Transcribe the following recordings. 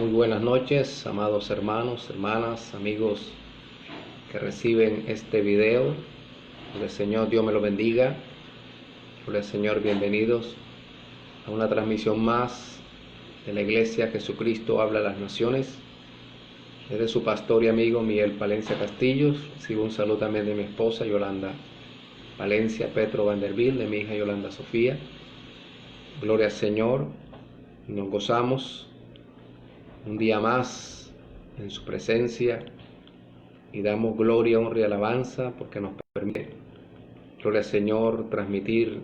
Muy buenas noches, amados hermanos, hermanas, amigos que reciben este video. El Señor, Dios me lo bendiga. El Señor, bienvenidos a una transmisión más de la Iglesia Jesucristo Habla a las Naciones. Desde su pastor y amigo Miguel Palencia Castillos. Recibo un saludo también de mi esposa Yolanda Palencia Petro Vanderbilt, de mi hija Yolanda Sofía. Gloria al Señor. Nos gozamos un día más en su presencia y damos gloria, honra y alabanza porque nos permite, gloria al Señor, transmitir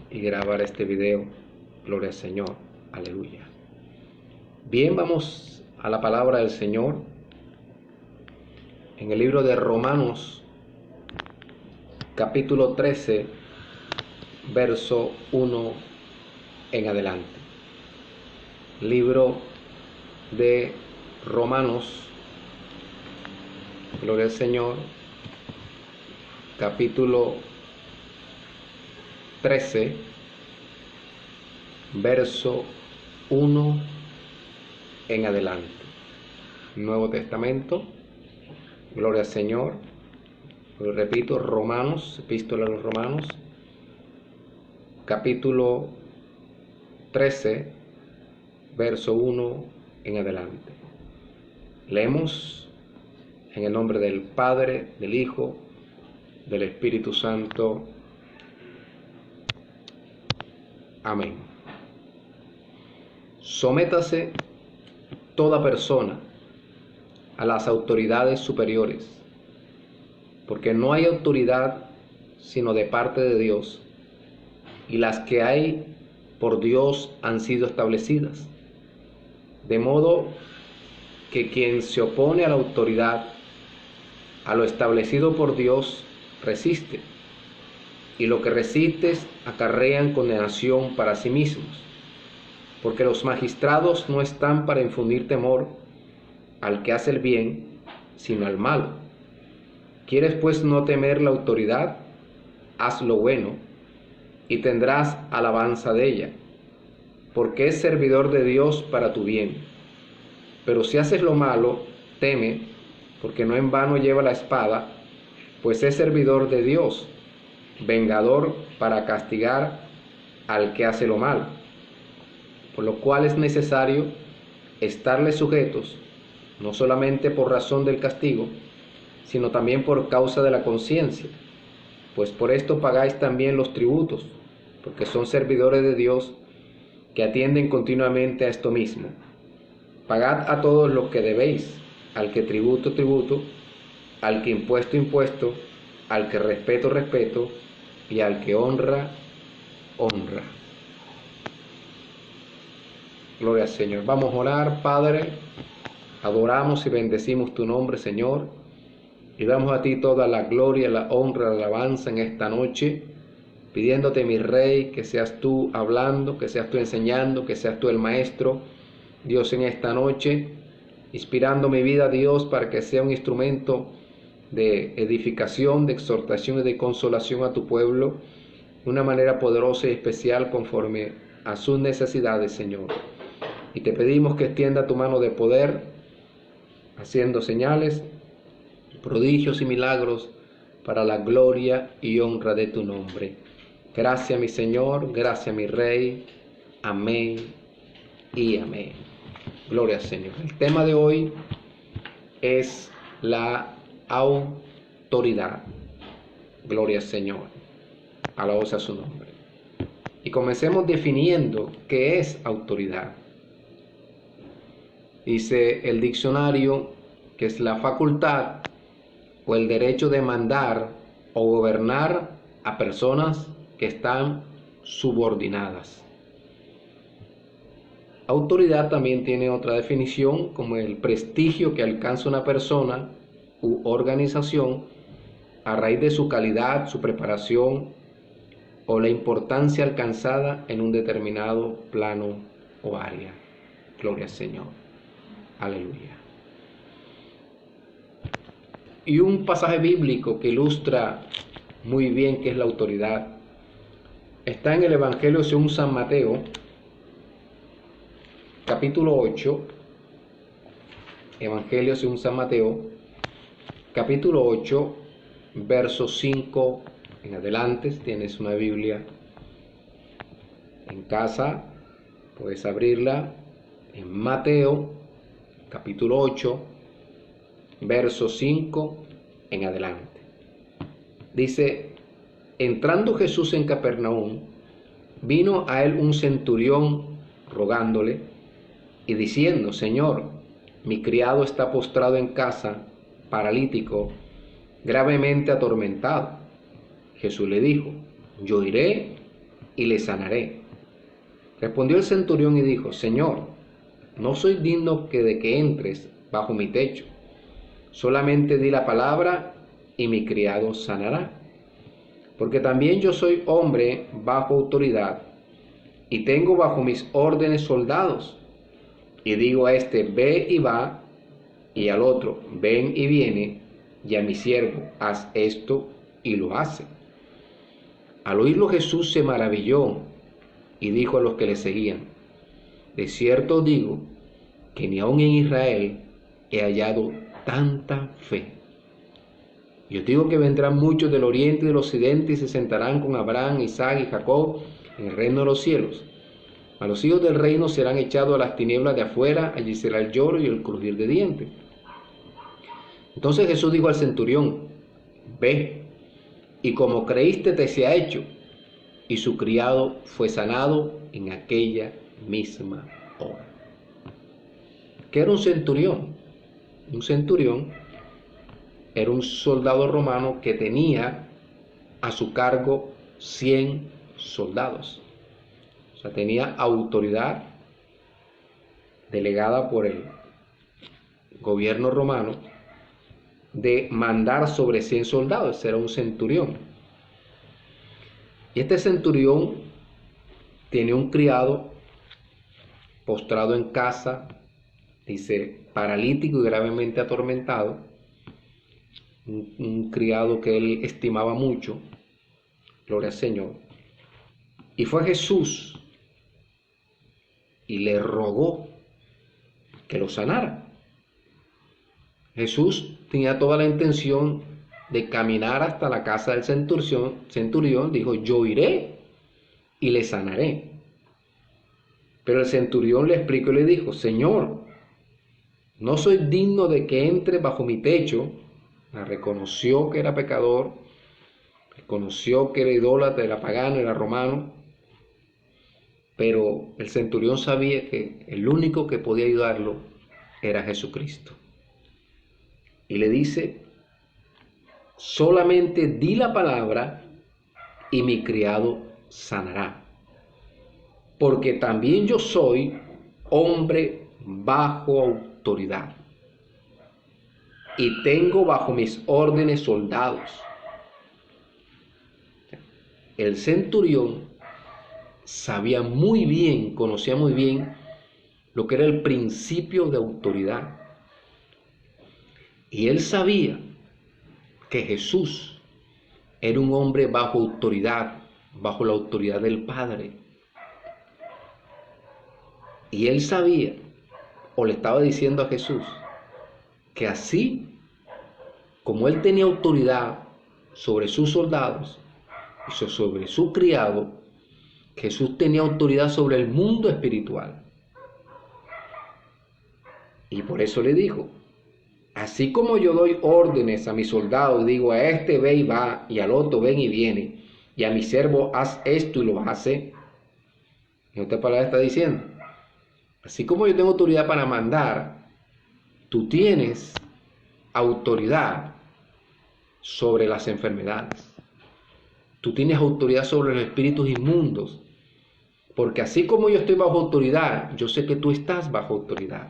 y grabar este video. Gloria al Señor, aleluya. Bien, vamos a la palabra del Señor en el libro de Romanos, capítulo 13, verso 1 en adelante. Libro de Romanos, gloria al Señor, capítulo 13, verso 1 en adelante. Nuevo Testamento, gloria al Señor. Lo repito, Romanos, epístola a los Romanos, capítulo 13, verso 1 en adelante. Leemos en el nombre del Padre, del Hijo, del Espíritu Santo. Amén. Sométase toda persona a las autoridades superiores, porque no hay autoridad sino de parte de Dios, y las que hay por Dios han sido establecidas. De modo que quien se opone a la autoridad, a lo establecido por Dios, resiste, y lo que resistes acarrean condenación para sí mismos, porque los magistrados no están para infundir temor al que hace el bien, sino al malo. ¿Quieres pues no temer la autoridad? Haz lo bueno, y tendrás alabanza de ella, porque es servidor de Dios para tu bien. Pero si haces lo malo, teme, porque no en vano lleva la espada, pues es servidor de Dios, vengador para castigar al que hace lo malo. Por lo cual es necesario estarle sujetos, no solamente por razón del castigo, sino también por causa de la conciencia, pues por esto pagáis también los tributos, porque son servidores de Dios, que atienden continuamente a esto mismo. Pagad a todos lo que debéis, al que tributo, tributo, al que impuesto, impuesto, al que respeto, respeto, y al que honra, honra. Gloria al Señor. Vamos a orar. Padre, adoramos y bendecimos tu nombre, Señor, y damos a ti toda la gloria, la honra, la alabanza en esta noche, pidiéndote, mi Rey, que seas tú hablando, que seas tú enseñando, que seas tú el Maestro, Dios, en esta noche, inspirando mi vida, Dios, para que sea un instrumento de edificación, de exhortación y de consolación a tu pueblo, de una manera poderosa y especial conforme a sus necesidades, Señor. Y te pedimos que extienda tu mano de poder, haciendo señales, prodigios y milagros para la gloria y honra de tu nombre. Gracias, mi Señor, gracias, mi Rey. Amén y amén. Gloria al Señor. El tema de hoy es la autoridad. Gloria al Señor. Alabado sea su nombre. Y comencemos definiendo qué es autoridad. Dice el diccionario que es la facultad o el derecho de mandar o gobernar a personas que están subordinadas. Autoridad también tiene otra definición como el prestigio que alcanza una persona u organización a raíz de su calidad, su preparación o la importancia alcanzada en un determinado plano o área. Gloria al Señor. Aleluya. Y un pasaje bíblico que ilustra muy bien qué es la autoridad está en el Evangelio según San Mateo, capítulo 8, Evangelio según San Mateo, capítulo 8, versos 5 en adelante. Si tienes una Biblia en casa, puedes abrirla en Mateo, capítulo 8, versos 5 en adelante. Dice: entrando Jesús en Capernaum, vino a él un centurión rogándole y diciendo: Señor, mi criado está postrado en casa, paralítico, gravemente atormentado. Jesús le dijo: yo iré y le sanaré. Respondió el centurión y dijo: Señor, no soy digno de que entres bajo mi techo. Solamente di la palabra y mi criado sanará. Porque también yo soy hombre bajo autoridad y tengo bajo mis órdenes soldados. Y digo a este: ve y va, y al otro: ven y viene, y a mi siervo: haz esto, y lo hace. Al oírlo Jesús se maravilló y dijo a los que le seguían: de cierto os digo que ni aun en Israel he hallado tanta fe. Y os digo que vendrán muchos del oriente y del occidente y se sentarán con Abraham, Isaac y Jacob en el reino de los cielos. Mas los hijos del reino serán echados a las tinieblas de afuera, allí será el lloro y el crujir de dientes. Entonces Jesús dijo al centurión: ve, y como creíste te sea hecho. Y su criado fue sanado en aquella misma hora. ¿Qué era un centurión? Un centurión era un soldado romano que tenía a su cargo 100 soldados. O sea, tenía autoridad delegada por el gobierno romano de mandar sobre 100 soldados. Ese era un centurión. Y este centurión tenía un criado postrado en casa, dice, paralítico y gravemente atormentado. Un criado que él estimaba mucho, gloria al Señor. Y fue Jesús y le rogó que lo sanara. Jesús tenía toda la intención de caminar hasta la casa del centurión. Dijo: yo iré y le sanaré. Pero el centurión le explicó y le dijo: Señor, no soy digno de que entre bajo mi techo. Reconoció que era pecador, reconoció que era idólatra, era pagano, era romano, pero el centurión sabía que el único que podía ayudarlo era Jesucristo. Y le dice: solamente di la palabra y mi criado sanará. Porque también yo soy hombre bajo autoridad y tengo bajo mis órdenes soldados. El centurión sabía muy bien, conocía muy bien lo que era el principio de autoridad. Y él sabía que Jesús era un hombre bajo autoridad, bajo la autoridad del Padre. Y él sabía, o le estaba diciendo a Jesús, que así como él tenía autoridad sobre sus soldados y sobre su criado, Jesús tenía autoridad sobre el mundo espiritual. Y por eso le dijo: así como yo doy órdenes a mis soldados, digo a este: ve y va, y al otro: ven y viene, y a mi siervo: haz esto, y lo hace. En otras palabras está diciendo: así como yo tengo autoridad para mandar, tú tienes autoridad sobre las enfermedades. Tú tienes autoridad sobre los espíritus inmundos. Porque así como yo estoy bajo autoridad, yo sé que tú estás bajo autoridad.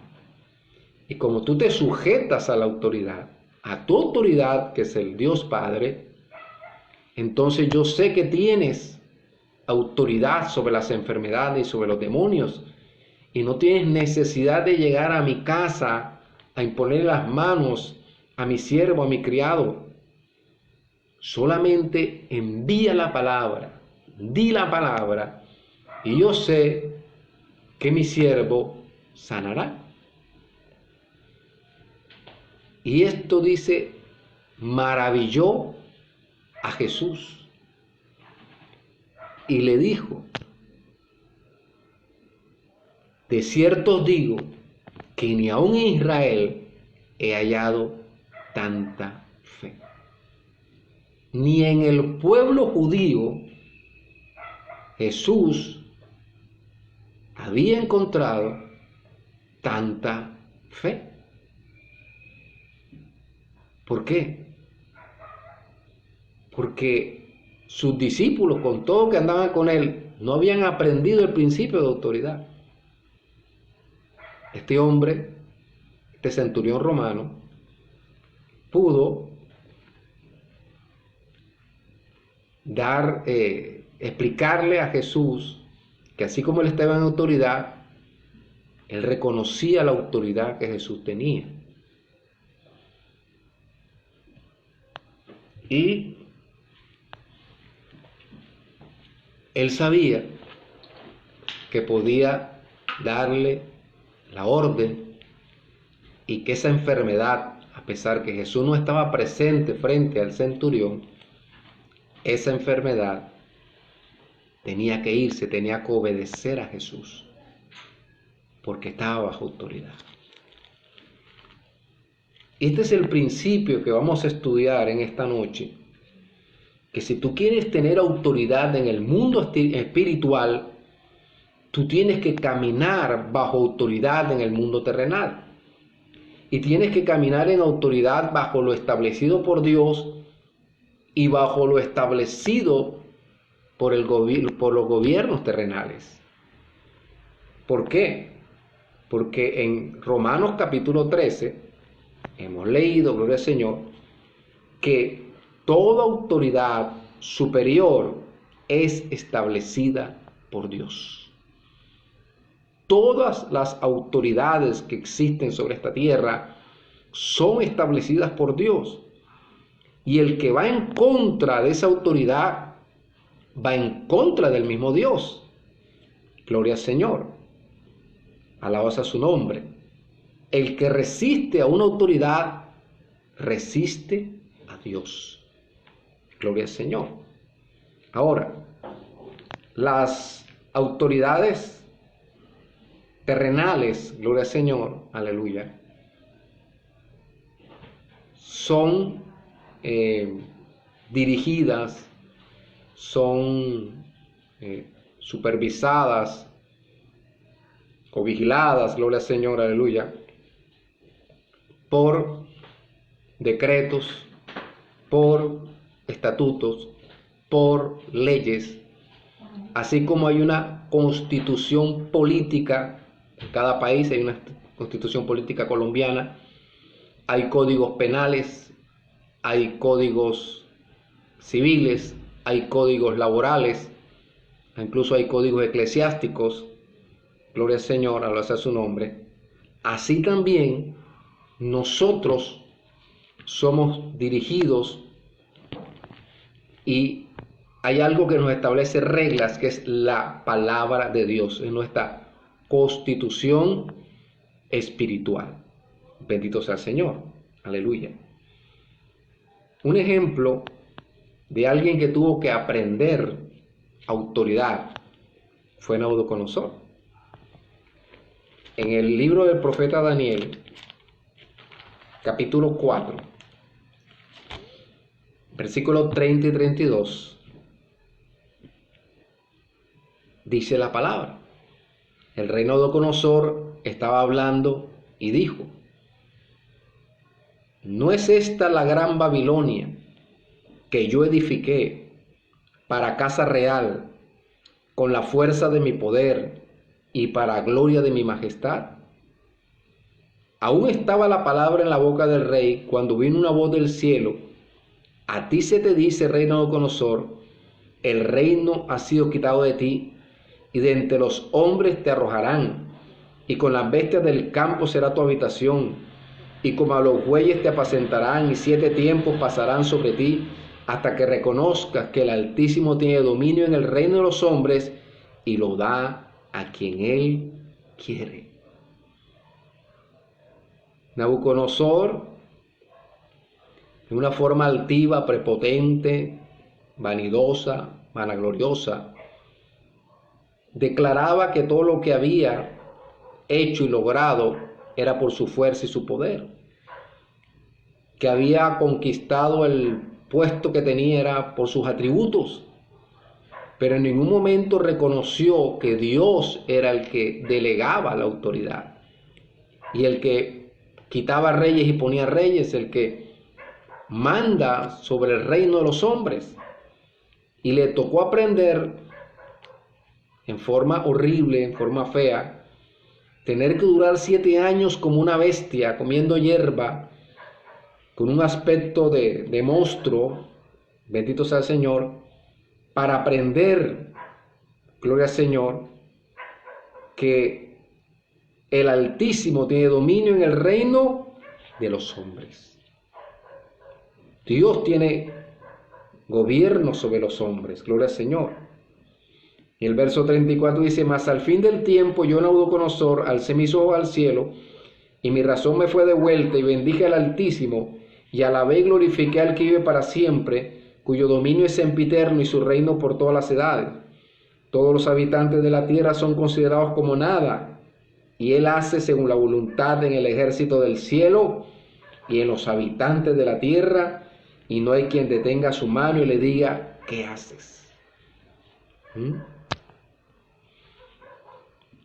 Y como tú te sujetas a la autoridad, a tu autoridad, que es el Dios Padre, entonces yo sé que tienes autoridad sobre las enfermedades y sobre los demonios. Y no tienes necesidad de llegar a mi casa a imponer las manos a mi siervo, a mi criado. Solamente envía la palabra, di la palabra, y yo sé que mi siervo sanará. Y esto dice, maravilló a Jesús y le dijo, de cierto os digo que ni aun en Israel he hallado tanta fe. Ni en el pueblo judío Jesús había encontrado tanta fe. ¿Por qué? Porque sus discípulos, con todo que andaban con él, no habían aprendido el principio de autoridad. Este hombre, este centurión romano, pudo explicarle a Jesús que así como él estaba en autoridad, él reconocía la autoridad que Jesús tenía. Y él sabía que podía darle la orden y que esa enfermedad, a pesar que Jesús no estaba presente frente al centurión, esa enfermedad tenía que irse, tenía que obedecer a Jesús, porque estaba bajo autoridad. Este es el principio que vamos a estudiar en esta noche, que si tú quieres tener autoridad en el mundo espiritual, tú tienes que caminar bajo autoridad en el mundo terrenal. Y tienes que caminar en autoridad bajo lo establecido por Dios y bajo lo establecido por los gobiernos terrenales. ¿Por qué? Porque en Romanos capítulo 13 hemos leído, gloria al Señor, que toda autoridad superior es establecida por Dios. Todas las autoridades que existen sobre esta tierra son establecidas por Dios. Y el que va en contra de esa autoridad, va en contra del mismo Dios. Gloria al Señor. Alabados a su nombre. El que resiste a una autoridad, resiste a Dios. Gloria al Señor. Ahora, las autoridades terrenales, gloria al Señor, aleluya, son dirigidas, son supervisadas o vigiladas, gloria al Señor, aleluya, por decretos, por estatutos, por leyes, así como hay una constitución política. En cada país hay una constitución política colombiana, hay códigos penales, hay códigos civiles, hay códigos laborales, incluso hay códigos eclesiásticos, gloria al Señor, alabado sea su nombre. Así también nosotros somos dirigidos y hay algo que nos establece reglas, que es la palabra de Dios, es nuestra constitución espiritual. Bendito sea el Señor. Aleluya. Un ejemplo de alguien que tuvo que aprender autoridad fue Nabucodonosor. En el libro del profeta Daniel, capítulo 4, versículos 30 y 32, dice la palabra. El rey Nabucodonosor estaba hablando y dijo: ¿no es esta la gran Babilonia que yo edifiqué para casa real con la fuerza de mi poder y para gloria de mi majestad? Aún estaba la palabra en la boca del rey cuando vino una voz del cielo: a ti se te dice, rey Nabucodonosor, el reino ha sido quitado de ti, y de entre los hombres te arrojarán, y con las bestias del campo será tu habitación, y como a los bueyes te apacentarán, y 7 tiempos pasarán sobre ti, hasta que reconozcas que el Altísimo tiene dominio en el reino de los hombres, y lo da a quien él quiere. Nabucodonosor de una forma altiva, prepotente, vanidosa, vanagloriosa, declaraba que todo lo que había hecho y logrado era por su fuerza y su poder, que había conquistado el puesto que tenía era por sus atributos, pero en ningún momento reconoció que Dios era el que delegaba la autoridad y el que quitaba reyes y ponía reyes, el que manda sobre el reino de los hombres. Y le tocó aprender en forma horrible, en forma fea, tener que durar 7 años como una bestia, comiendo hierba, con un aspecto de monstruo, bendito sea el Señor, para aprender, gloria al Señor, que el Altísimo tiene dominio en el reino de los hombres. Dios tiene gobierno sobre los hombres, gloria al Señor. Y el verso 34 dice: mas al fin del tiempo yo, Nabucodonosor, alcé mis ojos al cielo, y mi razón me fue devuelta, y bendije al Altísimo, y alabé y glorifiqué al que vive para siempre, cuyo dominio es sempiterno y su reino por todas las edades. Todos los habitantes de la tierra son considerados como nada, y él hace según la voluntad en el ejército del cielo y en los habitantes de la tierra, y no hay quien detenga su mano y le diga: ¿qué haces?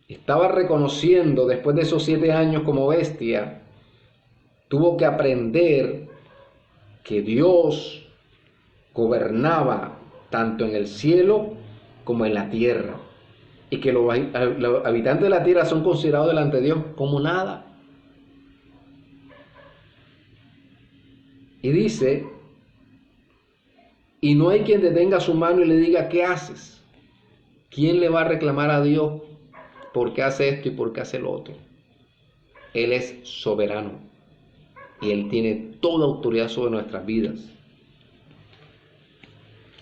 Estaba reconociendo, después de esos 7 años como bestia, tuvo que aprender que Dios gobernaba tanto en el cielo como en la tierra, y que los habitantes de la tierra son considerados delante de Dios como nada. Y dice: y no hay quien detenga su mano y le diga: ¿qué haces? ¿Quién le va a reclamar a Dios por qué hace esto y por qué hace lo otro? Él es soberano y Él tiene toda autoridad sobre nuestras vidas.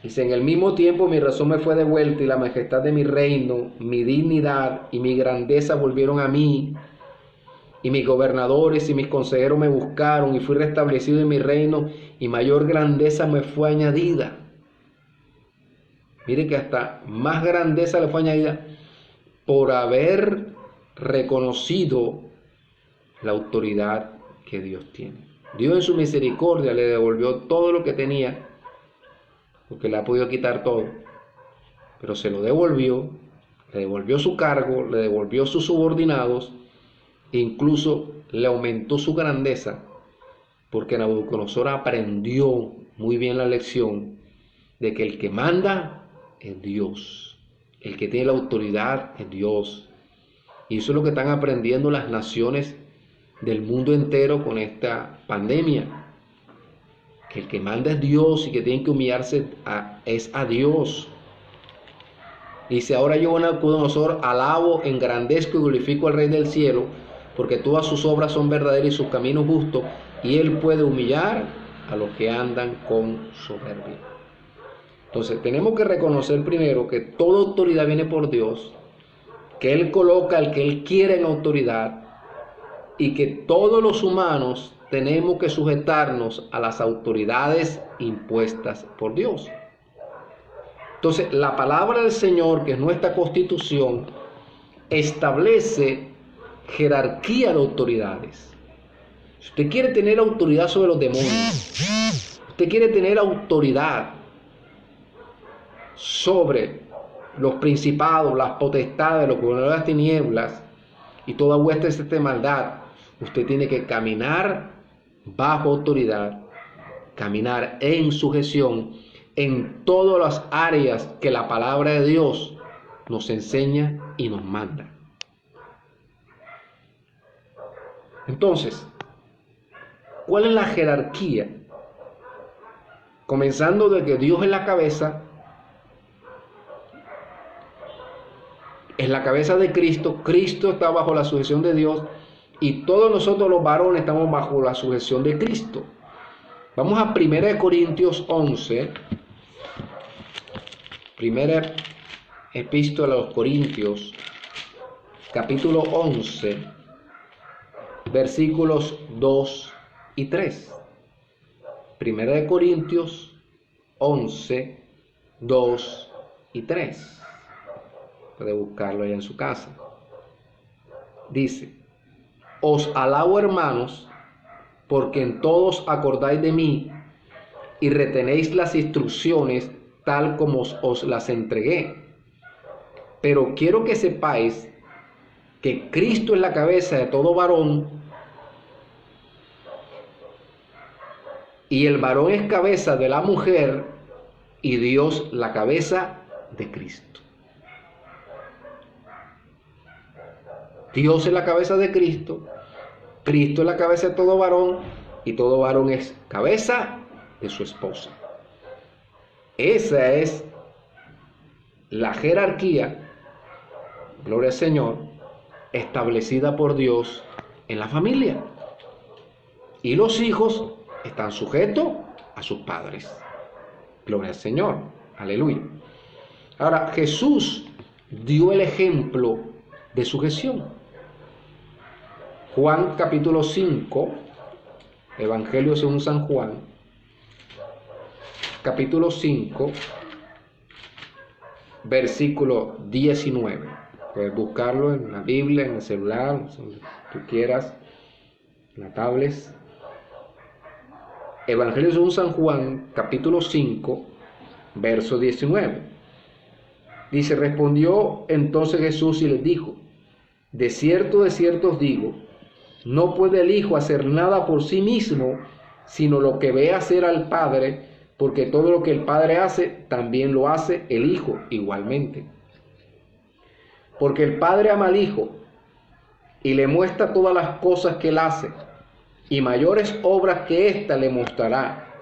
Dice: en el mismo tiempo mi razón me fue devuelta, y la majestad de mi reino, mi dignidad y mi grandeza volvieron a mí, y mis gobernadores y mis consejeros me buscaron, y fui restablecido en mi reino, y mayor grandeza me fue añadida. Mire que hasta más grandeza le fue añadida por haber reconocido la autoridad que Dios tiene. Dios en su misericordia le devolvió todo lo que tenía, porque le ha podido quitar todo, pero se lo devolvió, le devolvió su cargo, le devolvió sus subordinados, e incluso le aumentó su grandeza, porque Nabucodonosor aprendió muy bien la lección de que el que manda es Dios, el que tiene la autoridad es Dios. Y eso es lo que están aprendiendo las naciones del mundo entero con esta pandemia, que el que manda es Dios y que tienen que humillarse es a Dios. Dice: ahora yo, Nabucodonosor, alabo, engrandezco y glorifico al Rey del cielo, porque todas sus obras son verdaderas y sus caminos justos, y él puede humillar a los que andan con soberbia. Entonces tenemos que reconocer primero que toda autoridad viene por Dios, que Él coloca al que Él quiere en autoridad, y que todos los humanos tenemos que sujetarnos a las autoridades impuestas por Dios. Entonces la palabra del Señor, que es nuestra constitución, establece jerarquía de autoridades. Si usted quiere tener autoridad sobre los demonios, usted quiere tener autoridad sobre los principados, las potestades, los gobernadores de las tinieblas y toda hueste de maldad, usted tiene que caminar bajo autoridad, caminar en sujeción en todas las áreas que la palabra de Dios nos enseña y nos manda. Entonces, ¿cuál es la jerarquía? Comenzando de que Dios es la cabeza, es la cabeza de Cristo, Cristo está bajo la sujeción de Dios, y todos nosotros los varones estamos bajo la sujeción de Cristo. Vamos a 1 Corintios 11, primera epístola a los Corintios, capítulo 11, versículos 2 y 3. Primera de Corintios 11, 2 y 3. Puede buscarlo allá en su casa. Dice: os alabo, hermanos, porque en todos acordáis de mí y retenéis las instrucciones tal como os las entregué. Pero quiero que sepáis que Cristo es la cabeza de todo varón, y el varón es cabeza de la mujer, y Dios la cabeza de Cristo. Dios es la cabeza de Cristo, Cristo es la cabeza de todo varón, y todo varón es cabeza de su esposa. Esa es la jerarquía, gloria al Señor, establecida por Dios en la familia. Y los hijos están sujetos a sus padres. Gloria al Señor. Aleluya. Ahora, Jesús dio el ejemplo de sujeción. Juan capítulo 5, Evangelio según San Juan, capítulo 5, versículo 19. Puedes buscarlo en la Biblia, en el celular, donde tú quieras, en la tablet. Evangelio según San Juan, capítulo 5, verso 19. Dice: respondió entonces Jesús y les dijo: de cierto os digo, no puede el Hijo hacer nada por sí mismo, sino lo que ve hacer al Padre, porque todo lo que el Padre hace, también lo hace el Hijo igualmente. Porque el Padre ama al Hijo y le muestra todas las cosas que él hace, y mayores obras que ésta le mostrará,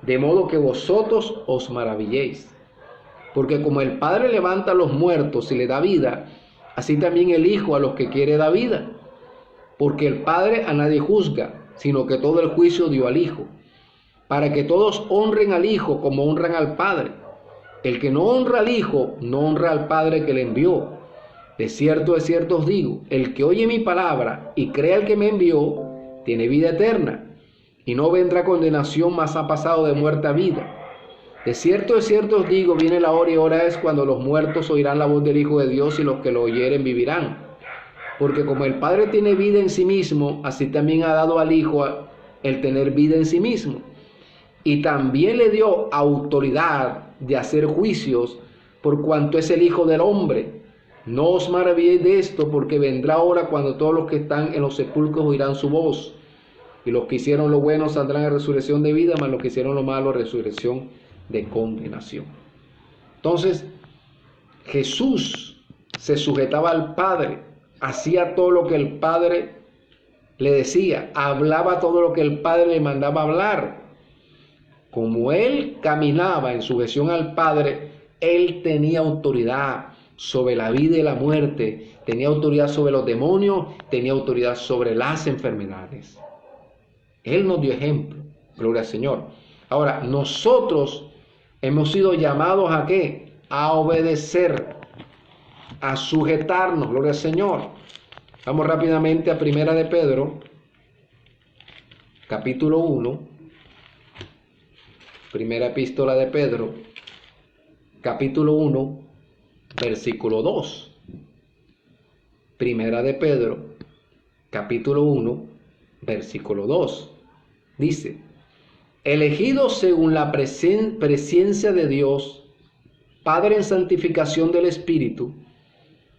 de modo que vosotros os maravilléis. Porque como el Padre levanta a los muertos y le da vida, así también el Hijo a los que quiere da vida. Porque el Padre a nadie juzga, sino que todo el juicio dio al Hijo, para que todos honren al Hijo como honran al Padre. El que no honra al Hijo, no honra al Padre que le envió. De cierto os digo, el que oye mi palabra y cree al que me envió, tiene vida eterna, y no vendrá condenación, mas ha pasado de muerte a vida. De cierto os digo, viene la hora, y hora es cuando los muertos oirán la voz del Hijo de Dios, y los que lo oyeren vivirán. Porque como el Padre tiene vida en sí mismo, así también ha dado al Hijo el tener vida en sí mismo. Y también le dio autoridad de hacer juicios, por cuanto es el Hijo del Hombre. No os maravilléis de esto, porque vendrá hora cuando todos los que están en los sepulcros oirán su voz, y los que hicieron lo bueno saldrán a resurrección de vida, mas los que hicieron lo malo, resurrección de condenación. Entonces, Jesús se sujetaba al Padre, hacía todo lo que el Padre le decía, hablaba todo lo que el Padre le mandaba hablar. Como él caminaba en sujeción al Padre, él tenía autoridad sobre la vida y la muerte, tenía autoridad sobre los demonios, tenía autoridad sobre las enfermedades. Él nos dio ejemplo, gloria al Señor. Ahora, nosotros hemos sido llamados ¿a qué? A obedecer, a sujetarnos, gloria al Señor. Vamos rápidamente a Primera de Pedro, capítulo 1, primera epístola de Pedro, capítulo 1, versículo 2. Primera de Pedro, capítulo 1, versículo 2. Dice: elegidos según la presencia de Dios, Padre en santificación del Espíritu,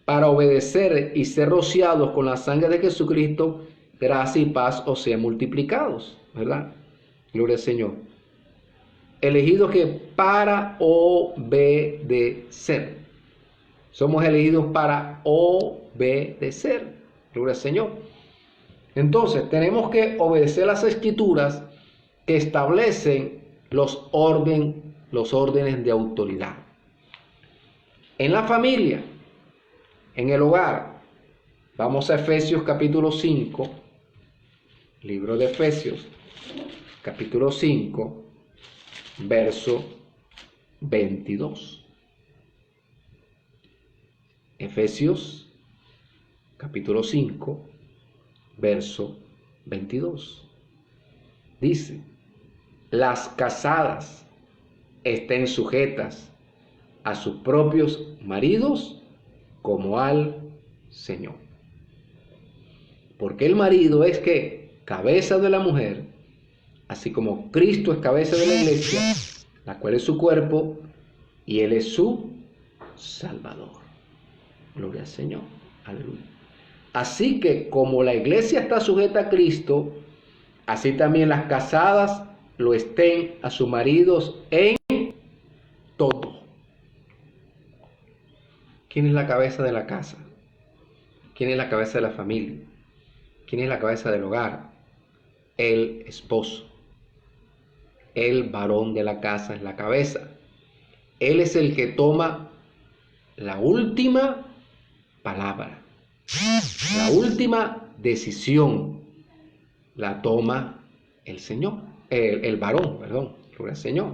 para obedecer y ser rociados con la sangre de Jesucristo, gracia y paz os sean multiplicados, ¿verdad? Gloria al Señor. Elegidos que para obedecer. Somos elegidos para obedecer. Gloria al Señor. Entonces, tenemos que obedecer las Escrituras que establecen los órdenes de autoridad. En la familia, en el hogar, vamos a Efesios capítulo 5, libro de Efesios, capítulo 5, verso 22. Efesios capítulo 5, verso 22. Dice: las casadas estén sujetas a sus propios maridos como al Señor. Porque el marido es que cabeza de la mujer, así como Cristo es cabeza de la iglesia, la cual es su cuerpo, y Él es su Salvador. Gloria al Señor. Aleluya. Así que como la iglesia está sujeta a Cristo, así también las casadas lo estén a sus maridos en todo. ¿Quién es la cabeza de la casa? ¿Quién es la cabeza de la familia? ¿Quién es la cabeza del hogar? El esposo. El varón de la casa es la cabeza. Él es el que toma la última palabra. La última decisión la toma el Señor. El varón, perdón. Gloria al Señor.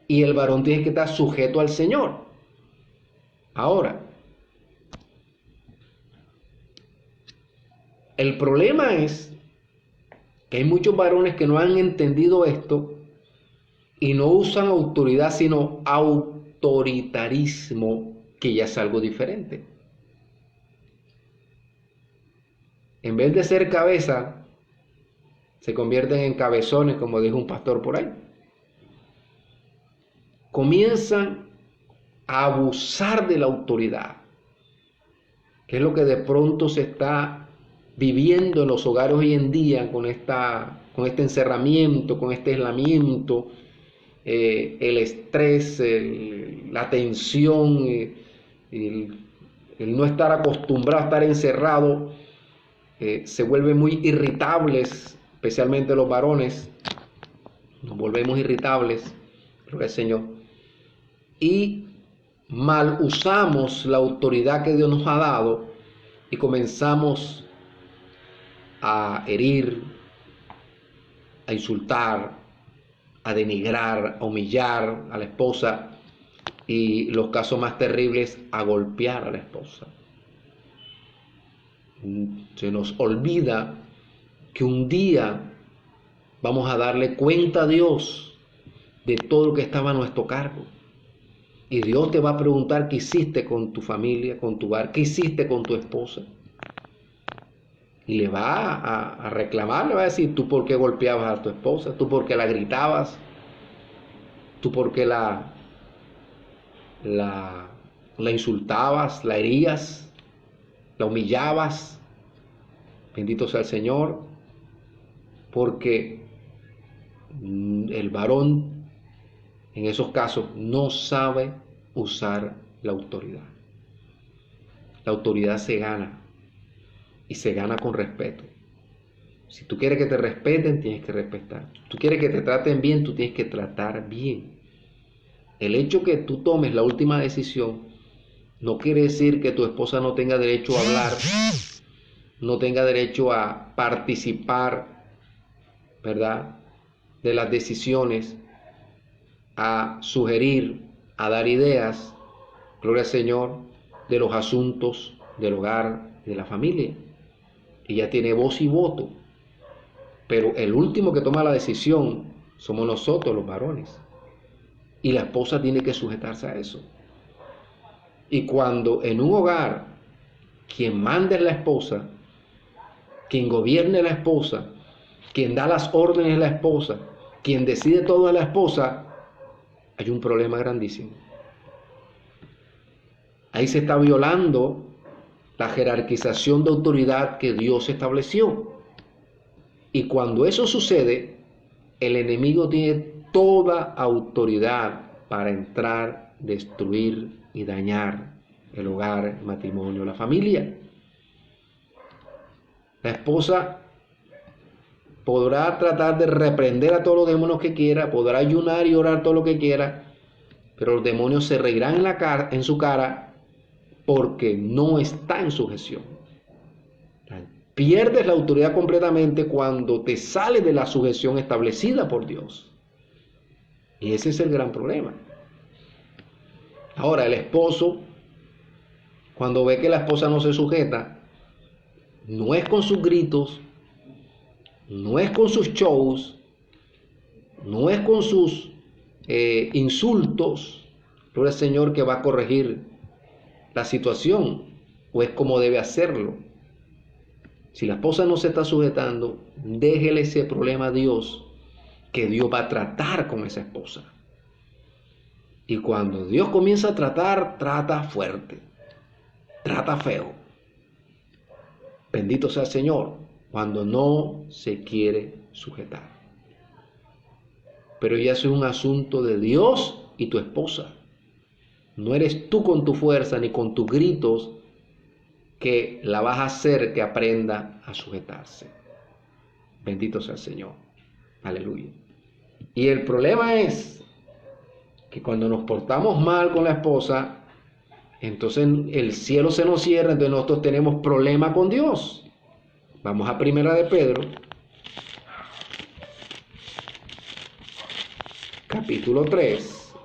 Y el varón tiene que estar sujeto al Señor. Ahora, el problema es que hay muchos varones que no han entendido esto y no usan autoridad, sino autoritarismo, que ya es algo diferente. En vez de ser cabeza, se convierten en cabezones, como dijo un pastor por ahí. Comienzan a abusar de la autoridad, que es lo que de pronto se está viviendo en los hogares hoy en día con este encerramiento, con este aislamiento, el estrés, la tensión, el no estar acostumbrado a estar encerrado, se vuelven muy irritables, especialmente los varones, nos volvemos irritables, gloria al Señor, y mal usamos la autoridad que Dios nos ha dado y comenzamos a herir, a insultar, a denigrar, a humillar a la esposa y los casos más terribles, a golpear a la esposa. Se nos olvida que un día vamos a darle cuenta a Dios de todo lo que estaba a nuestro cargo. Y Dios te va a preguntar qué hiciste con tu familia, con tu hogar, qué hiciste con tu esposa. Y le va a reclamar, le va a decir, tú por qué golpeabas a tu esposa, tú por qué la gritabas, tú por qué la insultabas, la herías, la humillabas. Bendito sea el Señor, porque el varón en esos casos no sabe usar la autoridad. La autoridad se gana y se gana con respeto. Si tú quieres que te respeten, tienes que respetar. Si tú quieres que te traten bien, tú tienes que tratar bien. El hecho que tú tomes la última decisión no quiere decir que tu esposa no tenga derecho a hablar, no tenga derecho a participar, ¿verdad?, de las decisiones, a sugerir, a dar ideas, gloria al Señor, de los asuntos del hogar, de la familia. Ella tiene voz y voto, pero el último que toma la decisión somos nosotros, los varones, y la esposa tiene que sujetarse a eso. Y cuando en un hogar quien manda es la esposa, quien gobierne es la esposa, quien da las órdenes es la esposa, quien decide todo es la esposa, hay un problema grandísimo. Ahí se está violando la jerarquización de autoridad que Dios estableció. Y cuando eso sucede, el enemigo tiene toda autoridad para entrar, destruir y dañar el hogar, el matrimonio, la familia. La esposa podrá tratar de reprender a todos los demonios que quiera, podrá ayunar y orar todo lo que quiera, pero los demonios se reirán en su cara porque no está en sujeción. Pierdes la autoridad completamente cuando te sales de la sujeción establecida por Dios. Y ese es el gran problema. Ahora, el esposo, cuando ve que la esposa no se sujeta, no es con sus gritos, no es con sus shows, No es con sus insultos, gloria al Señor, que va a corregir la situación, o es como debe hacerlo. Si la esposa no se está sujetando, déjele ese problema a Dios, que Dios va a tratar con esa esposa. Y cuando Dios comienza a tratar, trata fuerte, trata feo. Bendito sea el Señor cuando no se quiere sujetar. Pero ya es un asunto de Dios y tu esposa. No eres tú con tu fuerza ni con tus gritos que la vas a hacer que aprenda a sujetarse. Bendito sea el Señor. Aleluya. Y el problema es que cuando nos portamos mal con la esposa, entonces el cielo se nos cierra, entonces nosotros tenemos problema con Dios. Vamos a Primera de Pedro, capítulo 3.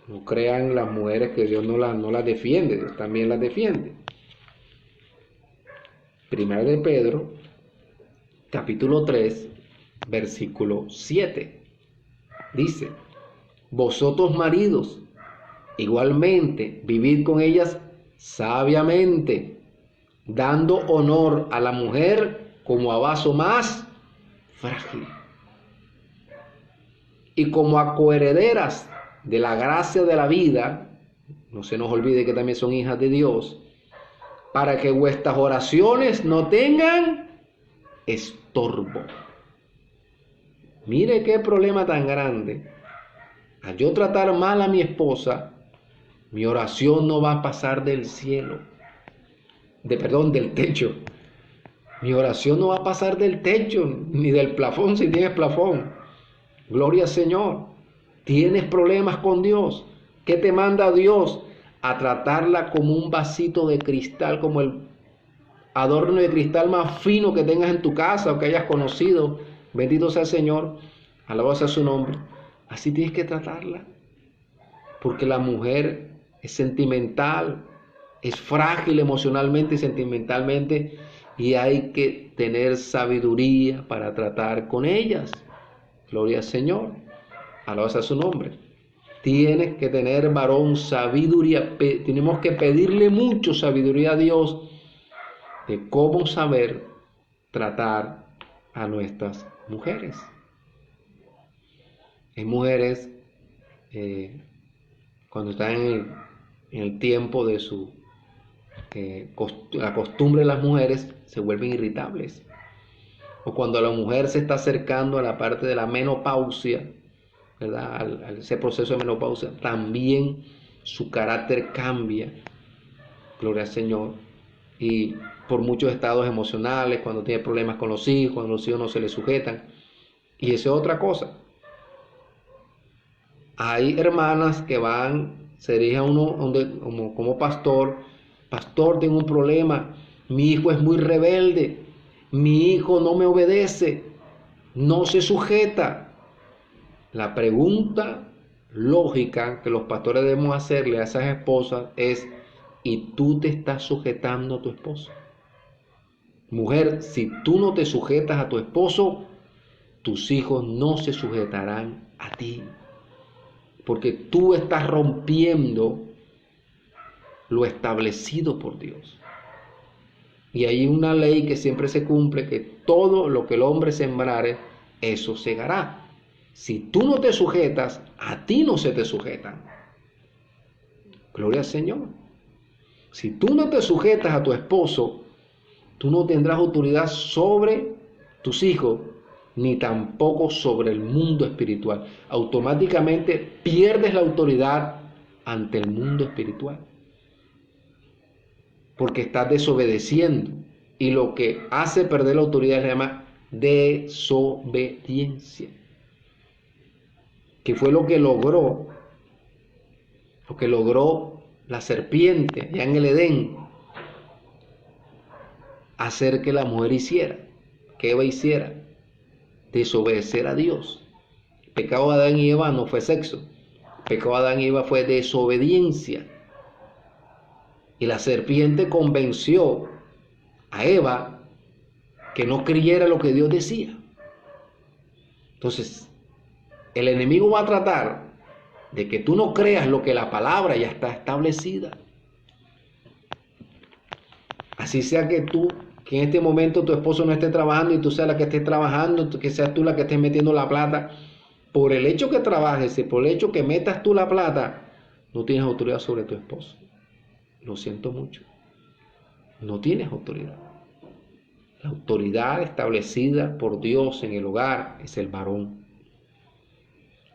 No crean las mujeres que Dios no las defiende, Dios también las defiende. Primera de Pedro, capítulo 3, versículo 7. Dice: vosotros maridos, igualmente, vivid con ellas sabiamente, dando honor a la mujer como a vaso más frágil y como a coherederas de la gracia de la vida. No se nos olvide que también son hijas de Dios, para que vuestras oraciones no tengan estorbo. Mire qué problema tan grande. Al yo tratar mal a mi esposa, mi oración no va a pasar del cielo, del techo. Mi oración no va a pasar del techo, ni del plafón si tienes plafón. Gloria al Señor. Tienes problemas con Dios. ¿Qué te manda Dios? A tratarla como un vasito de cristal, como el adorno de cristal más fino que tengas en tu casa o que hayas conocido. Bendito sea el Señor. Alabado sea su nombre. Así tienes que tratarla. Porque la mujer es sentimental, es frágil emocionalmente y sentimentalmente, y hay que tener sabiduría para tratar con ellas. Gloria al Señor. Alabado sea su nombre. Tienes que tener, varón, sabiduría. Tenemos que pedirle mucho sabiduría a Dios de cómo saber tratar a nuestras mujeres. Hay mujeres, cuando están en el tiempo de la costumbre de las mujeres, se vuelven irritables. O cuando la mujer se está acercando a la parte de la menopausia, ¿verdad? A ese proceso de menopausia, también su carácter cambia. Gloria al Señor. Y por muchos estados emocionales, cuando tiene problemas con los hijos, cuando los hijos no se le sujetan. Y eso es otra cosa. Hay hermanas que se dirigen a uno como pastor: pastor, tengo un problema, mi hijo es muy rebelde, mi hijo no me obedece, no se sujeta. La pregunta lógica que los pastores debemos hacerle a esas esposas es: ¿y tú te estás sujetando a tu esposo? Mujer, si tú no te sujetas a tu esposo, tus hijos no se sujetarán a ti. Porque tú estás rompiendo lo establecido por Dios. Y hay una ley que siempre se cumple, que todo lo que el hombre sembrare, eso segará. Si tú no te sujetas, a ti no se te sujetan. Gloria al Señor. Si tú no te sujetas a tu esposo, tú no tendrás autoridad sobre tus hijos, ni tampoco sobre el mundo espiritual. Automáticamente pierdes la autoridad ante el mundo espiritual, porque estás desobedeciendo. Y lo que hace perder la autoridad se llama desobediencia, que fue lo que logró la serpiente ya en el Edén, hacer que la mujer que Eva hiciera, desobedecer a Dios. El pecado de Adán y Eva no fue sexo, el pecado de Adán y Eva fue desobediencia. Y la serpiente convenció a Eva que no creyera lo que Dios decía. Entonces, el enemigo va a tratar de que tú no creas lo que la palabra ya está establecida. Así sea que en este momento tu esposo no esté trabajando y tú seas la que estés trabajando, que seas tú la que estés metiendo la plata. Por el hecho que trabajes y por el hecho que metas tú la plata, no tienes autoridad sobre tu esposo. Lo siento mucho. No tienes autoridad. La autoridad establecida por Dios en el hogar es el varón.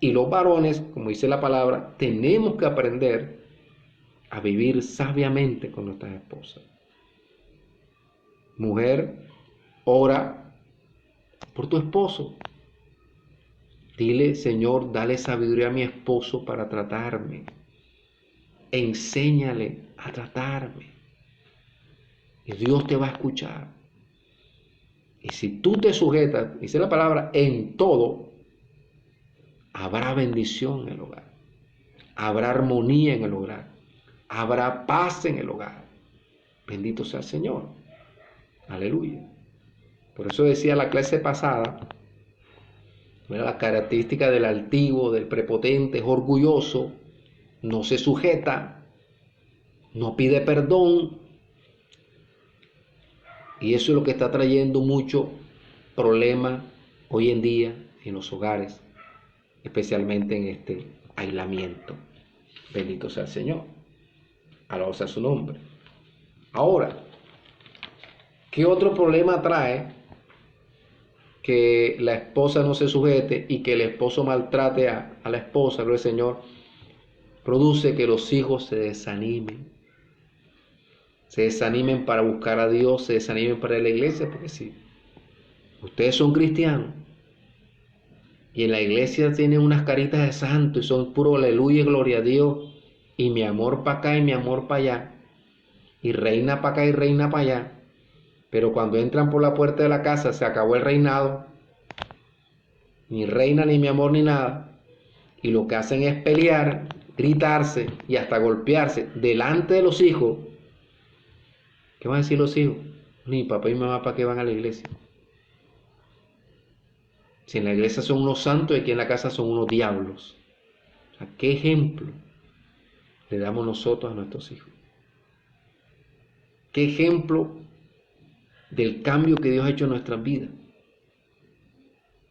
Y los varones, como dice la palabra, tenemos que aprender a vivir sabiamente con nuestras esposas. Mujer, ora por tu esposo. Dile, Señor, dale sabiduría a mi esposo para tratarme. Enséñale a tratarme. Y Dios te va a escuchar. Y si tú te sujetas, dice la palabra, en todo, habrá bendición en el hogar. Habrá armonía en el hogar. Habrá paz en el hogar. Bendito sea el Señor. Aleluya. Por eso decía la clase pasada, la característica del altivo, del prepotente, es orgulloso, no se sujeta, no pide perdón. Y eso es lo que está trayendo mucho problema hoy en día en los hogares, especialmente en este aislamiento. Bendito sea el Señor. Alabado sea su nombre. Ahora, ¿qué otro problema trae que la esposa no se sujete y que el esposo maltrate a la esposa? Gloria al Señor. Produce que los hijos se desanimen. Se desanimen para buscar a Dios, se desanimen para ir a la iglesia, porque si ustedes son cristianos y en la iglesia tienen unas caritas de santo y son puro aleluya y gloria a Dios, y mi amor para acá y mi amor para allá, y reina para acá y reina para allá, pero cuando entran por la puerta de la casa se acabó el reinado, ni reina ni mi amor ni nada, y lo que hacen es pelear, gritarse y hasta golpearse delante de los hijos. ¿Qué van a decir los hijos? Ni papá y mamá, ¿para qué van a la iglesia? Si en la iglesia son unos santos y aquí en la casa son unos diablos. O sea, ¿qué ejemplo le damos nosotros a nuestros hijos? ¿Qué ejemplo del cambio que Dios ha hecho en nuestras vidas?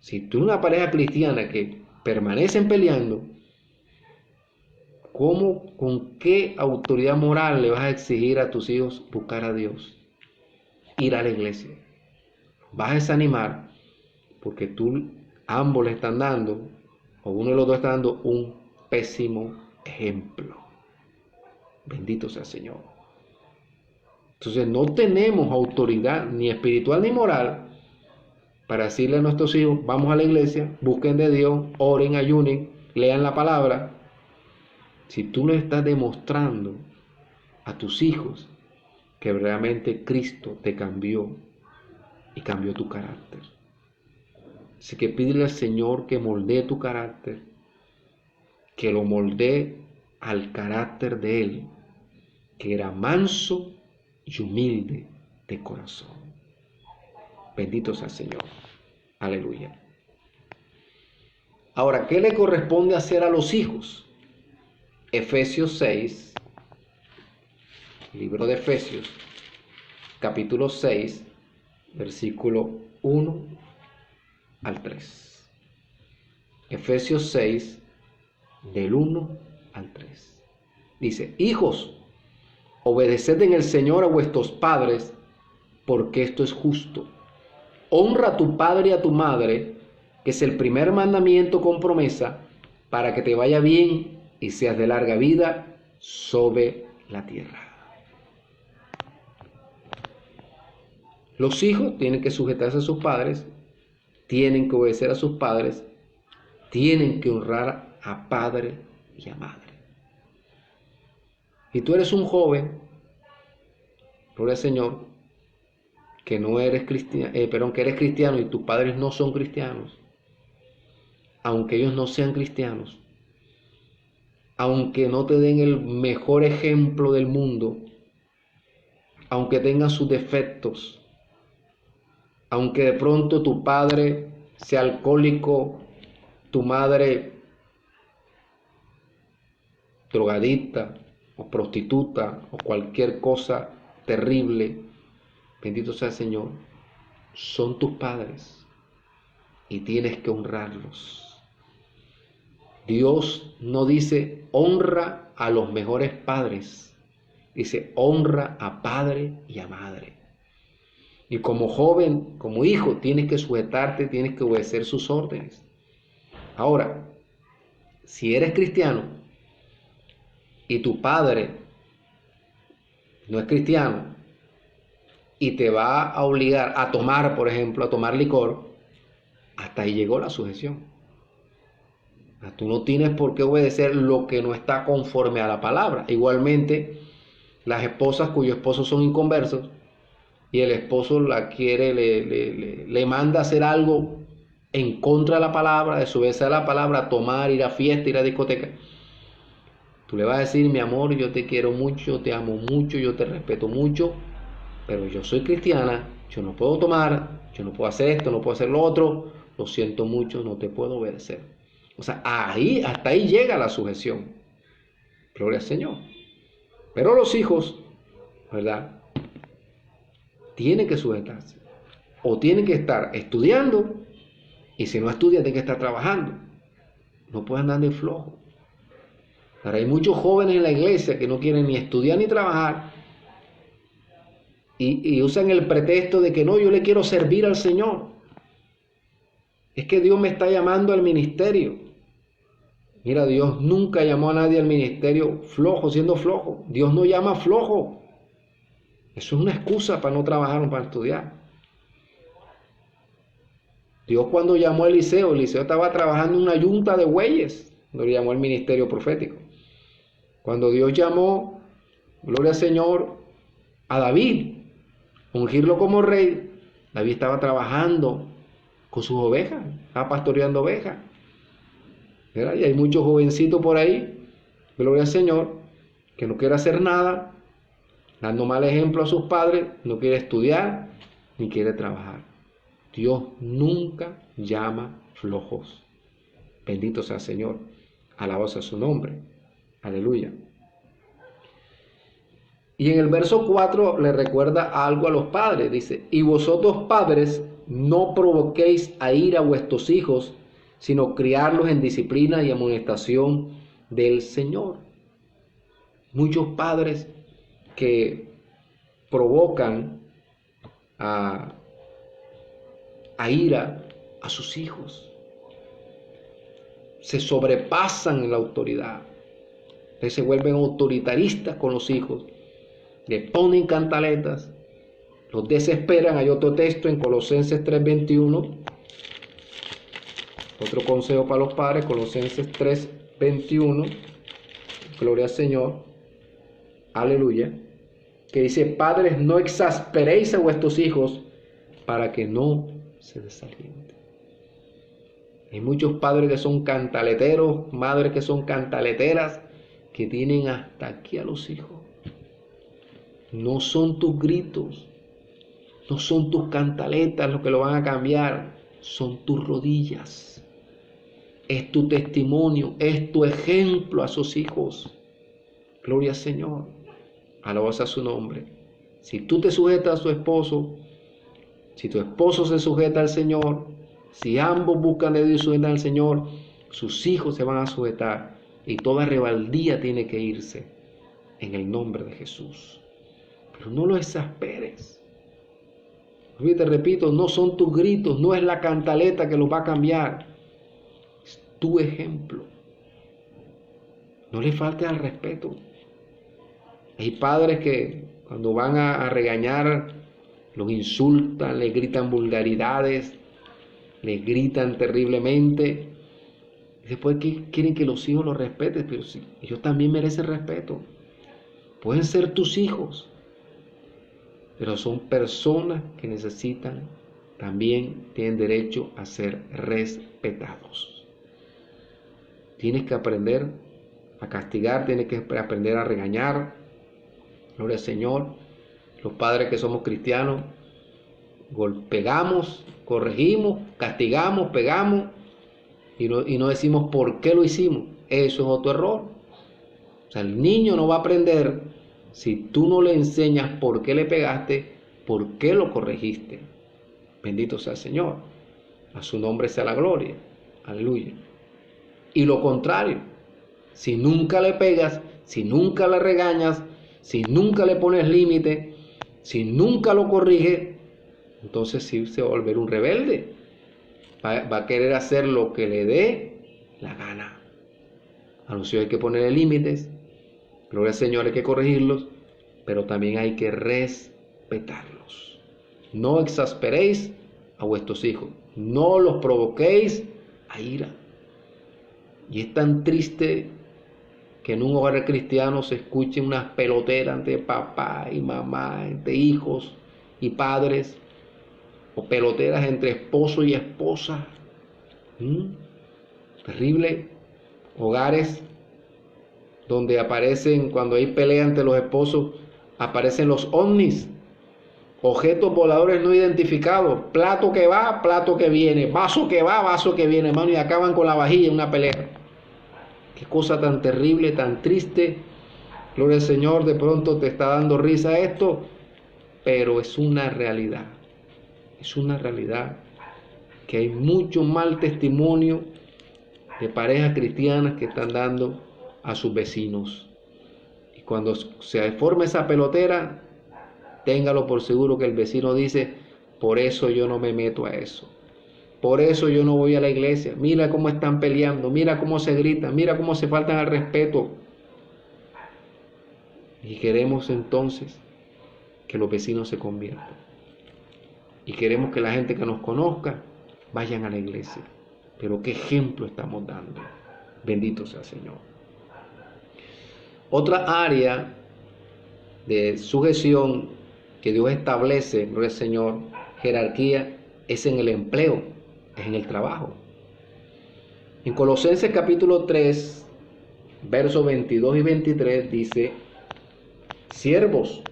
Si tú eres una pareja cristiana que permanecen peleando, con qué autoridad moral le vas a exigir a tus hijos buscar a Dios? Ir a la iglesia. Vas a desanimar porque ambos le están dando, o uno de los dos está dando un pésimo ejemplo. Bendito sea el Señor. Entonces no tenemos autoridad ni espiritual ni moral para decirle a nuestros hijos, vamos a la iglesia, busquen de Dios, oren, ayunen, lean la palabra. Si tú le estás demostrando a tus hijos que realmente Cristo te cambió y cambió tu carácter. Así que pídele al Señor que moldee tu carácter, que lo moldee al carácter de Él, que era manso y humilde de corazón. Bendito sea el Señor. Aleluya. Ahora, ¿qué le corresponde hacer a los hijos? Efesios 6, libro de Efesios, capítulo 6, versículo 1 al 3. Efesios 6, del 1 al 3. Dice, hijos, obedeced en el Señor a vuestros padres, porque esto es justo. Honra a tu padre y a tu madre, que es el primer mandamiento con promesa, para que te vaya bien y seas de larga vida sobre la tierra. Los hijos tienen que sujetarse a sus padres, tienen que obedecer a sus padres, tienen que honrar a padre y a madre. Y tú eres un joven, gloria al Señor, que no eres cristiano, que eres cristiano y tus padres no son cristianos, aunque ellos no sean cristianos, aunque no te den el mejor ejemplo del mundo, aunque tengan sus defectos, aunque de pronto tu padre sea alcohólico, tu madre drogadicta o prostituta o cualquier cosa terrible, bendito sea el Señor, son tus padres y tienes que honrarlos. Dios no dice honra a los mejores padres, dice honra a padre y a madre. Y como joven, como hijo, tienes que sujetarte, tienes que obedecer sus órdenes. Ahora, si eres cristiano y tu padre no es cristiano y te va a obligar a tomar, por ejemplo, a tomar licor, hasta ahí llegó la sujeción. Tú no tienes por qué obedecer lo que no está conforme a la palabra. Igualmente, las esposas cuyos esposos son inconversos y el esposo la quiere, le manda a hacer algo en contra de la palabra, desobedecer a la palabra, tomar, ir a fiesta, ir a discoteca. Tú le vas a decir, mi amor, yo te quiero mucho, te amo mucho, yo te respeto mucho, pero yo soy cristiana, yo no puedo tomar, yo no puedo hacer esto, no puedo hacer lo otro, lo siento mucho, no te puedo obedecer. O sea, hasta ahí llega la sujeción. Gloria al Señor. Pero los hijos, ¿verdad? Tienen que sujetarse. O tienen que estar estudiando, y si no estudian, tienen que estar trabajando. No pueden andar de flojo. Ahora, hay muchos jóvenes en la iglesia que no quieren ni estudiar ni trabajar y usan el pretexto de que no, yo le quiero servir al Señor. Es que Dios me está llamando al ministerio. Mira, Dios nunca llamó a nadie al ministerio flojo, siendo flojo. Dios no llama flojo. Eso es una excusa para no trabajar o para estudiar. Dios cuando llamó a Eliseo estaba trabajando en una yunta de bueyes, cuando le llamó al ministerio profético. Cuando Dios llamó, gloria al Señor, a David, ungirlo como rey, David estaba trabajando con sus ovejas, estaba pastoreando ovejas. ¿Verdad? Y hay muchos jovencitos por ahí, gloria al Señor, que no quiere hacer nada, dando mal ejemplo a sus padres, no quiere estudiar, ni quiere trabajar. Dios nunca llama flojos. Bendito sea el Señor. Alabado sea su nombre. Aleluya. Y en el verso 4 le recuerda algo a los padres. Dice, y vosotros padres no provoquéis a ira a vuestros hijos, sino criarlos en disciplina y amonestación del Señor. Muchos padres que provocan a ira a sus hijos, se sobrepasan en la autoridad, se vuelven autoritaristas con los hijos, le ponen cantaletas, los desesperan. Hay otro texto en Colosenses 3:21, otro consejo para los padres, Colosenses 3:21, gloria al Señor, aleluya, que dice, padres, no exasperéis a vuestros hijos para que no se desalienten. Hay muchos padres que son cantaleteros, madres que son cantaleteras, que tienen hasta aquí a los hijos. No son tus gritos, no son tus cantaletas lo que lo van a cambiar, son tus rodillas. Es tu testimonio, es tu ejemplo a sus hijos. Gloria al Señor. Alabado sea su nombre. Si tú te sujetas a tu esposo, si tu esposo se sujeta al Señor, si ambos buscan de Dios y sujetan al Señor, sus hijos se van a sujetar y toda rebeldía tiene que irse en el nombre de Jesús. Pero no lo exasperes. Y te repito, no son tus gritos, no es la cantaleta que los va a cambiar, es tu ejemplo. No le faltes al respeto. Hay padres que cuando van a regañar, los insultan, les gritan vulgaridades, les gritan terriblemente. Y después quieren que los hijos los respeten, pero sí, ellos también merecen respeto. Pueden ser tus hijos, pero son personas que necesitan, también tienen derecho a ser respetados. Tienes que aprender a castigar, tienes que aprender a regañar. Gloria al Señor. Los padres que somos cristianos, Pegamos, corregimos, castigamos, pegamos y no decimos por qué lo hicimos. Eso es otro error. O sea, el niño no va a aprender si tú no le enseñas por qué le pegaste, por qué lo corregiste. Bendito sea el Señor. A su nombre sea la gloria. Aleluya. Y lo contrario, si nunca le pegas, si nunca le regañas, si nunca le pones límite, si nunca lo corriges, entonces sí se va a volver un rebelde. Va a querer hacer lo que le dé la gana. A los hijos hay que ponerle límites. Gloria al Señor, hay que corregirlos, pero también hay que respetarlos. No exasperéis a vuestros hijos. No los provoquéis a ira. Y es tan triste que en un hogar cristiano se escuchen unas peloteras entre papá y mamá, entre hijos y padres, o peloteras entre esposo y esposa. Terrible. Hogares donde aparecen, cuando hay pelea entre los esposos, aparecen los ovnis, objetos voladores no identificados, plato que va, plato que viene, vaso que va, vaso que viene, hermano, y acaban con la vajilla en una pelea. Qué cosa tan terrible, tan triste. Gloria al Señor, de pronto te está dando risa esto, pero es una realidad. Es una realidad que hay mucho mal testimonio de parejas cristianas que están dando a sus vecinos. Y cuando se forma esa pelotera, téngalo por seguro que el vecino dice: por eso yo no me meto a eso. Por eso yo no voy a la iglesia. Mira cómo están peleando, mira cómo se gritan, mira cómo se faltan al respeto. Y queremos entonces que los vecinos se conviertan. Y queremos que la gente que nos conozca vayan a la iglesia. Pero qué ejemplo estamos dando. Bendito sea el Señor. Otra área de sujeción que Dios establece, gloria al Señor, jerarquía, es en el empleo, es en el trabajo. En Colosenses capítulo 3, versos 22 y 23 dice: siervos,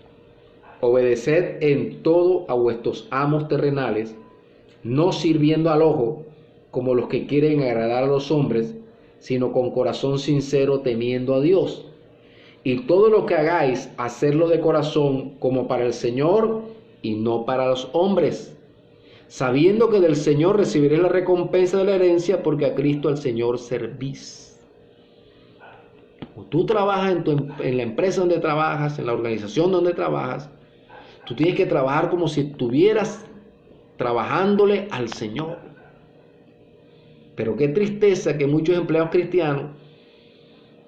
obedeced en todo a vuestros amos terrenales, no sirviendo al ojo como los que quieren agradar a los hombres, sino con corazón sincero, temiendo a Dios. Y todo lo que hagáis, hacerlo de corazón como para el Señor y no para los hombres, sabiendo que del Señor recibiréis la recompensa de la herencia, porque a Cristo al Señor servís. O tú trabajas en la empresa donde trabajas, en la organización donde trabajas, tú tienes que trabajar como si estuvieras trabajándole al Señor. Pero qué tristeza que muchos empleados cristianos,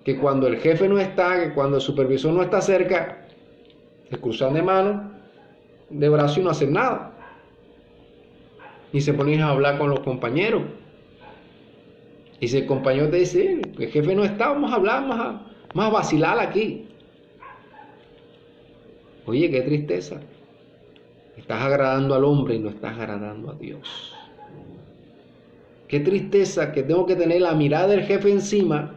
que cuando el jefe no está, que cuando el supervisor no está cerca, se cruzan de manos, de brazos y no hacen nada. Y se ponen a hablar con los compañeros. Y si el compañero te dice: el jefe no está, vamos a hablar, vamos a vacilar aquí. Oye, qué tristeza. Estás agradando al hombre y no estás agradando a Dios. Qué tristeza que tengo que tener la mirada del jefe encima,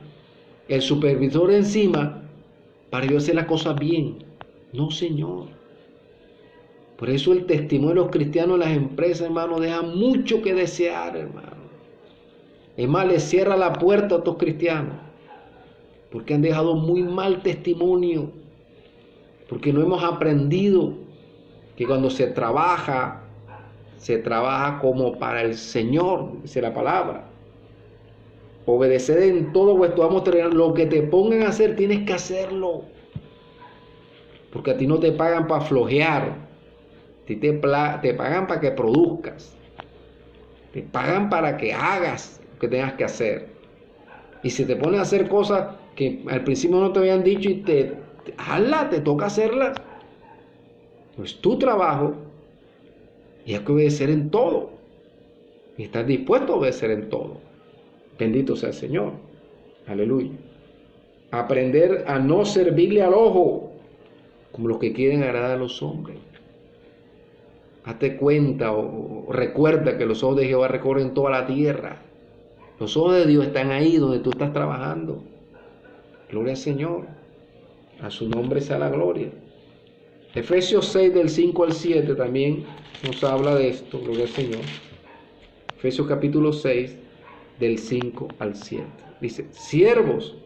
el supervisor encima, para yo hacer las cosas bien. No, Señor. Por eso el testimonio de los cristianos en las empresas, hermano, deja mucho que desear, hermano. Es más, le cierra la puerta a estos cristianos, porque han dejado muy mal testimonio, porque no hemos aprendido que cuando se trabaja como para el Señor, dice la palabra. Obedeced en todo vuestro amo terrenal. Lo que te pongan a hacer, tienes que hacerlo. Porque a ti no te pagan para flojear. A ti te pagan para que produzcas. Te pagan para que hagas lo que tengas que hacer. Y si te ponen a hacer cosas que al principio no te habían dicho y hazla, te toca hacerlas, pues tu trabajo, y hay que obedecer en todo. Y estás dispuesto a obedecer en todo. Bendito sea el Señor. Aleluya. Aprender a no servirle al ojo como los que quieren agradar a los hombres. Hazte cuenta o recuerda que los ojos de Jehová recorren toda la tierra. Los ojos de Dios están ahí donde tú estás trabajando. Gloria al Señor. A su nombre sea la gloria. Efesios 6 del 5 al 7 también nos habla de esto, gloria al Señor. Efesios capítulo 6 del 5 al 7. Dice, siervos,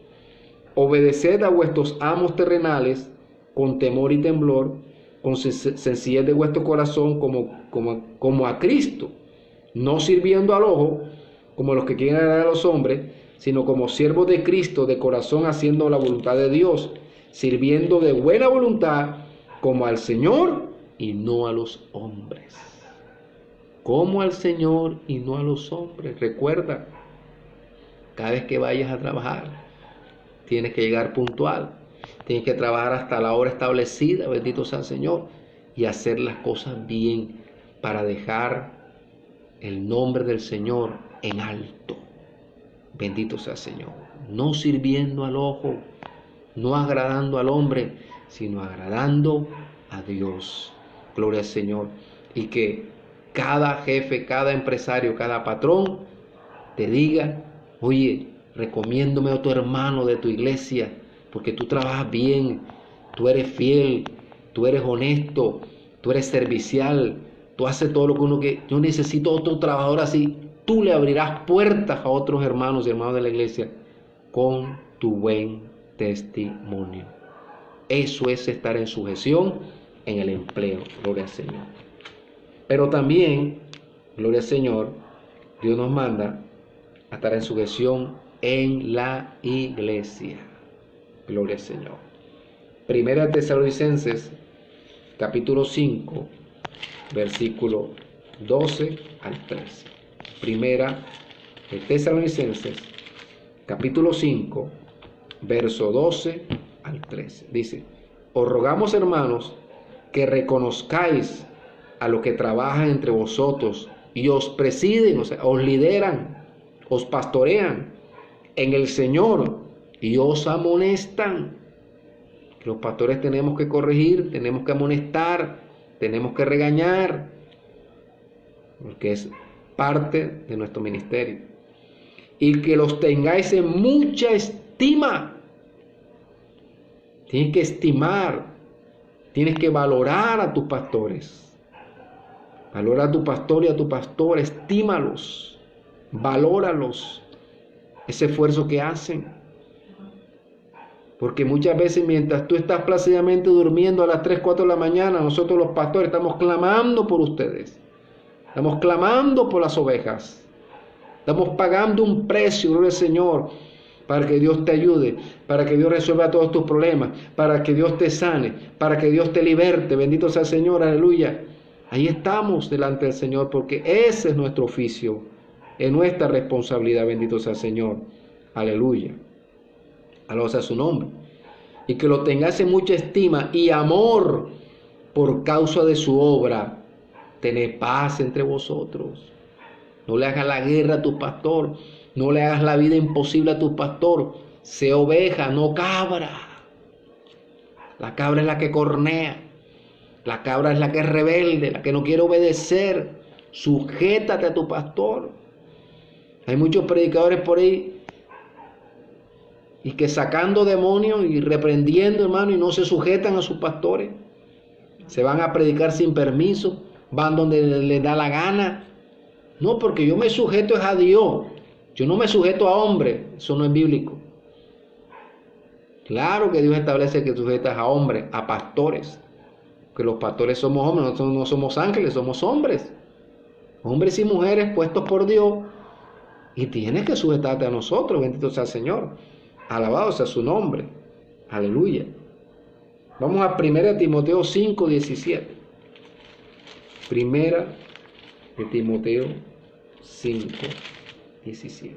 obedeced a vuestros amos terrenales con temor y temblor, con sencillez de vuestro corazón como a Cristo, no sirviendo al ojo, como los que quieren agradar a los hombres, sino como siervos de Cristo, de corazón haciendo la voluntad de Dios, sirviendo de buena voluntad, como al Señor y no a los hombres. Como al Señor y no a los hombres. Recuerda, cada vez que vayas a trabajar, tienes que llegar puntual. Tienes que trabajar hasta la hora establecida, bendito sea el Señor, y hacer las cosas bien para dejar el nombre del Señor en alto. Bendito sea el Señor. No sirviendo al ojo, no agradando al hombre, sino agradando a Dios. Gloria al Señor. Y que cada jefe, cada empresario, cada patrón te diga, oye, recomiéndome a otro hermano de tu iglesia, porque tú trabajas bien, tú eres fiel, tú eres honesto, tú eres servicial, tú haces todo lo que uno quiere. Yo necesito otro trabajador así. Tú le abrirás puertas a otros hermanos y hermanos de la iglesia con tu buen testimonio. Eso es estar en sujeción en el empleo, gloria al Señor. Pero también, gloria al Señor, Dios nos manda a estar en sujeción en la iglesia. Gloria al Señor. Primera de Tesalonicenses, capítulo 5, versículo 12 al 13. Primera de Tesalonicenses, capítulo 5, verso 12 al 13. Dice, os rogamos, hermanos, que reconozcáis a los que trabajan entre vosotros y os presiden, o sea, os lideran, os pastorean en el Señor y os amonestan. Los pastores tenemos que corregir, tenemos que amonestar, tenemos que regañar, porque es parte de nuestro ministerio. Y que los tengáis en mucha estima. Tienes que estimar, tienes que valorar a tus pastores. Valora a tu pastor y a tu pastora, estímalos, valóralos, ese esfuerzo que hacen. Porque muchas veces mientras tú estás plácidamente durmiendo a las 3, 4 de la mañana, nosotros los pastores estamos clamando por ustedes. Estamos clamando por las ovejas. Estamos pagando un precio, gloria al Señor, para que Dios te ayude, para que Dios resuelva todos tus problemas, para que Dios te sane, para que Dios te liberte. Bendito sea el Señor, aleluya. Ahí estamos delante del Señor porque ese es nuestro oficio, es nuestra responsabilidad, bendito sea el Señor. Aleluya. Alabado sea su nombre. Y que lo tengas en mucha estima y amor por causa de su obra. Tened paz entre vosotros. No le hagas la guerra a tu pastor. No le hagas la vida imposible a tu pastor. Sé oveja, no cabra. La cabra es la que cornea. La cabra es la que es rebelde, la que no quiere obedecer. Sujétate a tu pastor. Hay muchos predicadores por ahí y que sacando demonios y reprendiendo, hermano, y no se sujetan a sus pastores. Se van a predicar sin permiso, van donde les da la gana. No, porque yo me sujeto es a Dios. Yo no me sujeto a hombres. Eso no es bíblico. Claro que Dios establece que sujetas a hombres, a pastores. Que los pastores somos hombres, nosotros no somos ángeles, somos hombres. Hombres y mujeres puestos por Dios. Y tienes que sujetarte a nosotros, bendito sea el Señor. Alabado sea su nombre. Aleluya. Vamos a 1 Timoteo 5, 17. 1 de Timoteo 5, 17.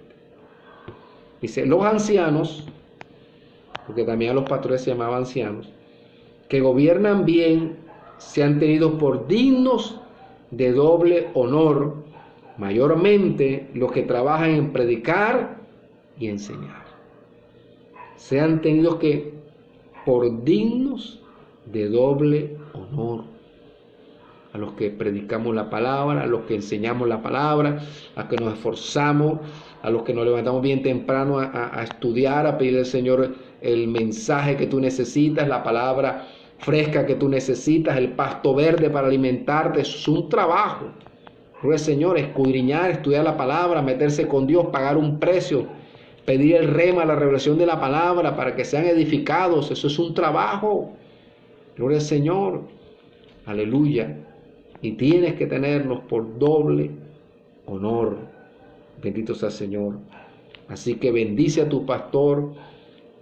Dice, los ancianos, porque también a los pastores se llamaban ancianos, que gobiernan bien, sean tenidos por dignos de doble honor, mayormente los que trabajan en predicar y enseñar. Sean tenidos que por dignos de doble honor. A los que predicamos la palabra, a los que enseñamos la palabra, a los que nos esforzamos, a los que nos levantamos bien temprano a estudiar, a pedirle al Señor el mensaje que tú necesitas, la palabra fresca que tú necesitas, el pasto verde para alimentarte. Eso es un trabajo. Gloria al Señor, escudriñar, estudiar la palabra, meterse con Dios, pagar un precio, pedir el rema, la revelación de la palabra para que sean edificados. Eso es un trabajo. Gloria al Señor. Aleluya. Y tienes que tenerlos por doble honor. Bendito sea el Señor. Así que bendice a tu pastor,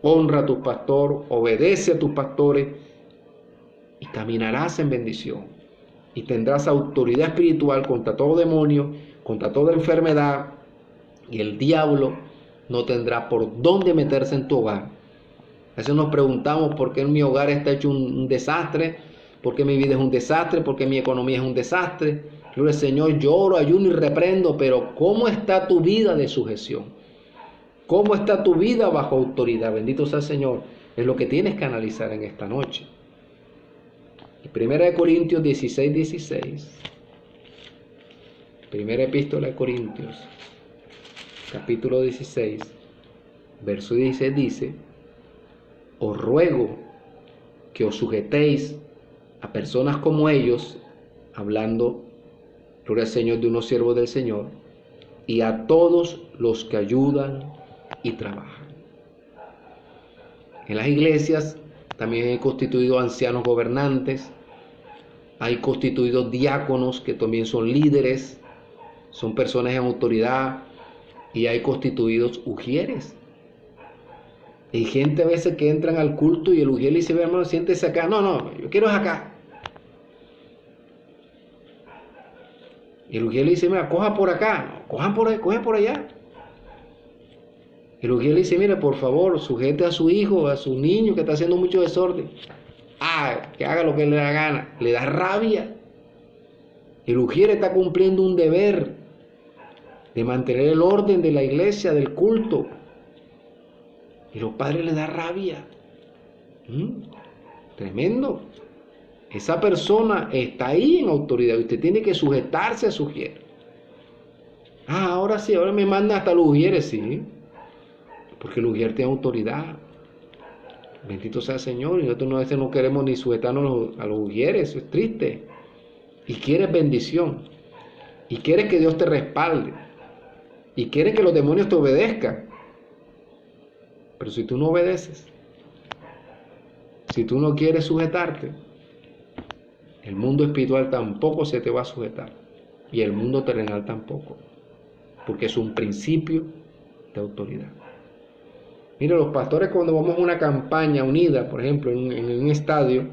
honra a tu pastor, obedece a tus pastores y caminarás en bendición. Y tendrás autoridad espiritual contra todo demonio, contra toda enfermedad, y el diablo no tendrá por dónde meterse en tu hogar. A veces nos preguntamos por qué en mi hogar está hecho un desastre, por qué mi vida es un desastre, por qué mi economía es un desastre. Gloria al Señor, lloro, ayuno y reprendo, pero ¿cómo está tu vida de sujeción? ¿Cómo está tu vida bajo autoridad? Bendito sea el Señor. Es lo que tienes que analizar en esta noche. Primera de Corintios 16, 16. Primera epístola de Corintios, capítulo 16, verso 16 dice: os ruego que os sujetéis a personas como ellos, hablando, gloria al Señor, de unos siervos del Señor, y a todos los que ayudan y trabajan. En las iglesias también hay constituidos ancianos gobernantes, hay constituidos diáconos que también son líderes, son personas en autoridad, y hay constituidos ujieres. Hay gente a veces que entran al culto y el ujier le dice: hermano, siéntese acá. No, yo quiero es acá. Y el ujier le dice: mira, coja por acá. No, cojan por allá. El ujier le dice: mire, por favor, sujete a su hijo, a su niño que está haciendo mucho desorden. Que haga lo que le da gana. Le da rabia. El ujier está cumpliendo un deber de mantener el orden de la iglesia, del culto. Y los padres le da rabia. Tremendo. Esa persona está ahí en autoridad. Usted tiene que sujetarse a su ujier. Ahora sí, ahora me mandan hasta los ujieres, sí. Porque el ujier tiene autoridad. Bendito sea el Señor. Y nosotros a veces no queremos ni sujetarnos a los ujieres. Eso es triste. Y quieres bendición. Y quieres que Dios te respalde. Y quieres que los demonios te obedezcan. Pero si tú no obedeces, si tú no quieres sujetarte, el mundo espiritual tampoco se te va a sujetar. Y el mundo terrenal tampoco. Porque es un principio de autoridad. Mira, los pastores, cuando vamos a una campaña unida, por ejemplo, en un estadio,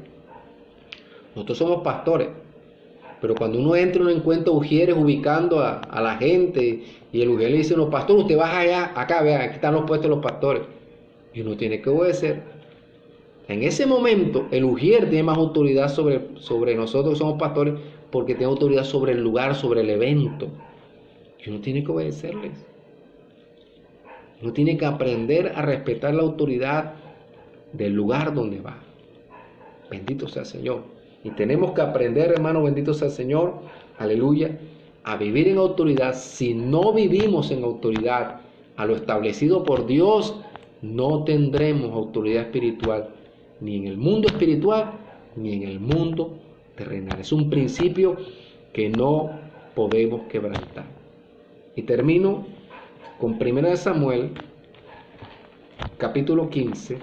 nosotros somos pastores. Pero cuando uno entra, uno encuentra ujieres ubicando a la gente, y el ujier le dice: no, pastor, usted baja allá, acá, vean, aquí están los puestos de los pastores. Y uno tiene que obedecer. En ese momento, el ujier tiene más autoridad sobre nosotros que somos pastores, porque tiene autoridad sobre el lugar, sobre el evento. Y uno tiene que obedecerles. Uno tiene que aprender a respetar la autoridad del lugar donde va. Bendito sea el Señor. Y tenemos que aprender, hermano, bendito sea el Señor, aleluya, a vivir en autoridad. Si no vivimos en autoridad a lo establecido por Dios, no tendremos autoridad espiritual, ni en el mundo espiritual, ni en el mundo terrenal. Es un principio que no podemos quebrantar. Y termino con 1 Samuel, capítulo 15,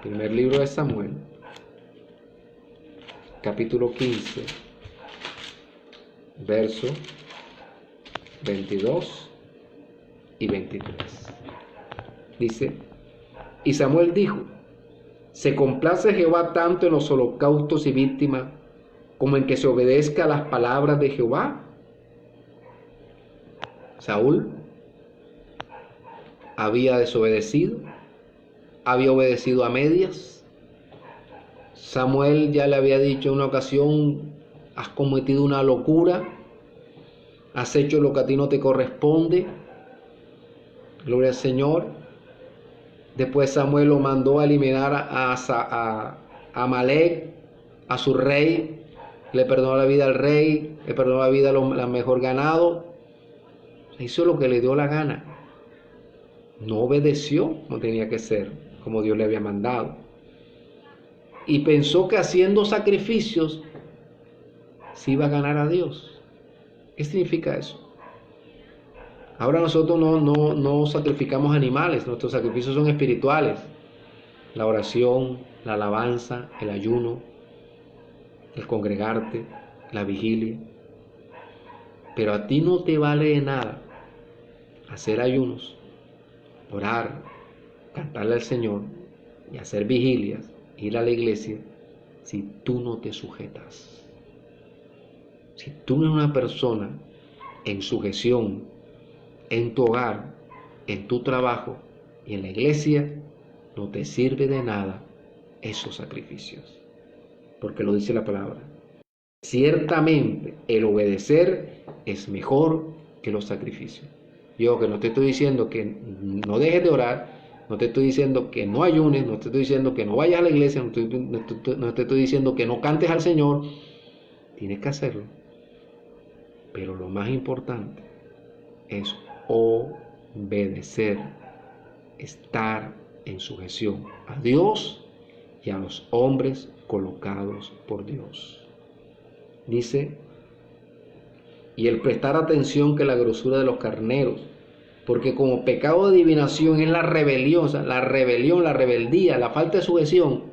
primer libro de Samuel, capítulo 15, verso 22 y 23. Dice: y Samuel dijo: ¿se complace Jehová tanto en los holocaustos y víctimas como en que se obedezca a las palabras de Jehová? Saúl había desobedecido, había obedecido a medias. Samuel ya le había dicho en una ocasión: has cometido una locura, has hecho lo que a ti no te corresponde. Gloria al Señor. Después Samuel lo mandó a eliminar a Amalek, a su rey. Le perdonó la vida al rey, le perdonó la vida al mejor ganado. Hizo lo que le dio la gana. No obedeció como tenía que ser, como Dios le había mandado. y pensó que haciendo sacrificios se iba a ganar a Dios. ¿Qué significa eso? Ahora nosotros no sacrificamos animales, nuestros sacrificios son espirituales. La oración, la alabanza, el ayuno, el congregarte, la vigilia. Pero a ti no te vale de nada hacer ayunos, orar, cantarle al Señor y hacer vigilias, ir a la iglesia, si tú no te sujetas. Si tú no eres una persona en sujeción, en tu hogar, en tu trabajo y en la iglesia, no te sirve de nada esos sacrificios. Porque lo dice la palabra. Ciertamente el obedecer es mejor que los sacrificios. Yo que no te estoy diciendo que no dejes de orar, no te estoy diciendo que no ayunes, no te estoy diciendo que no vayas a la iglesia, no te estoy diciendo que no cantes al Señor. Tienes que hacerlo. Pero lo más importante es obedecer, estar en sujeción a Dios y a los hombres colocados por Dios. Dice, y el prestar atención que la grosura de los carneros, porque como pecado de adivinación es la rebelión, o sea, la rebeldía, la falta de sujeción,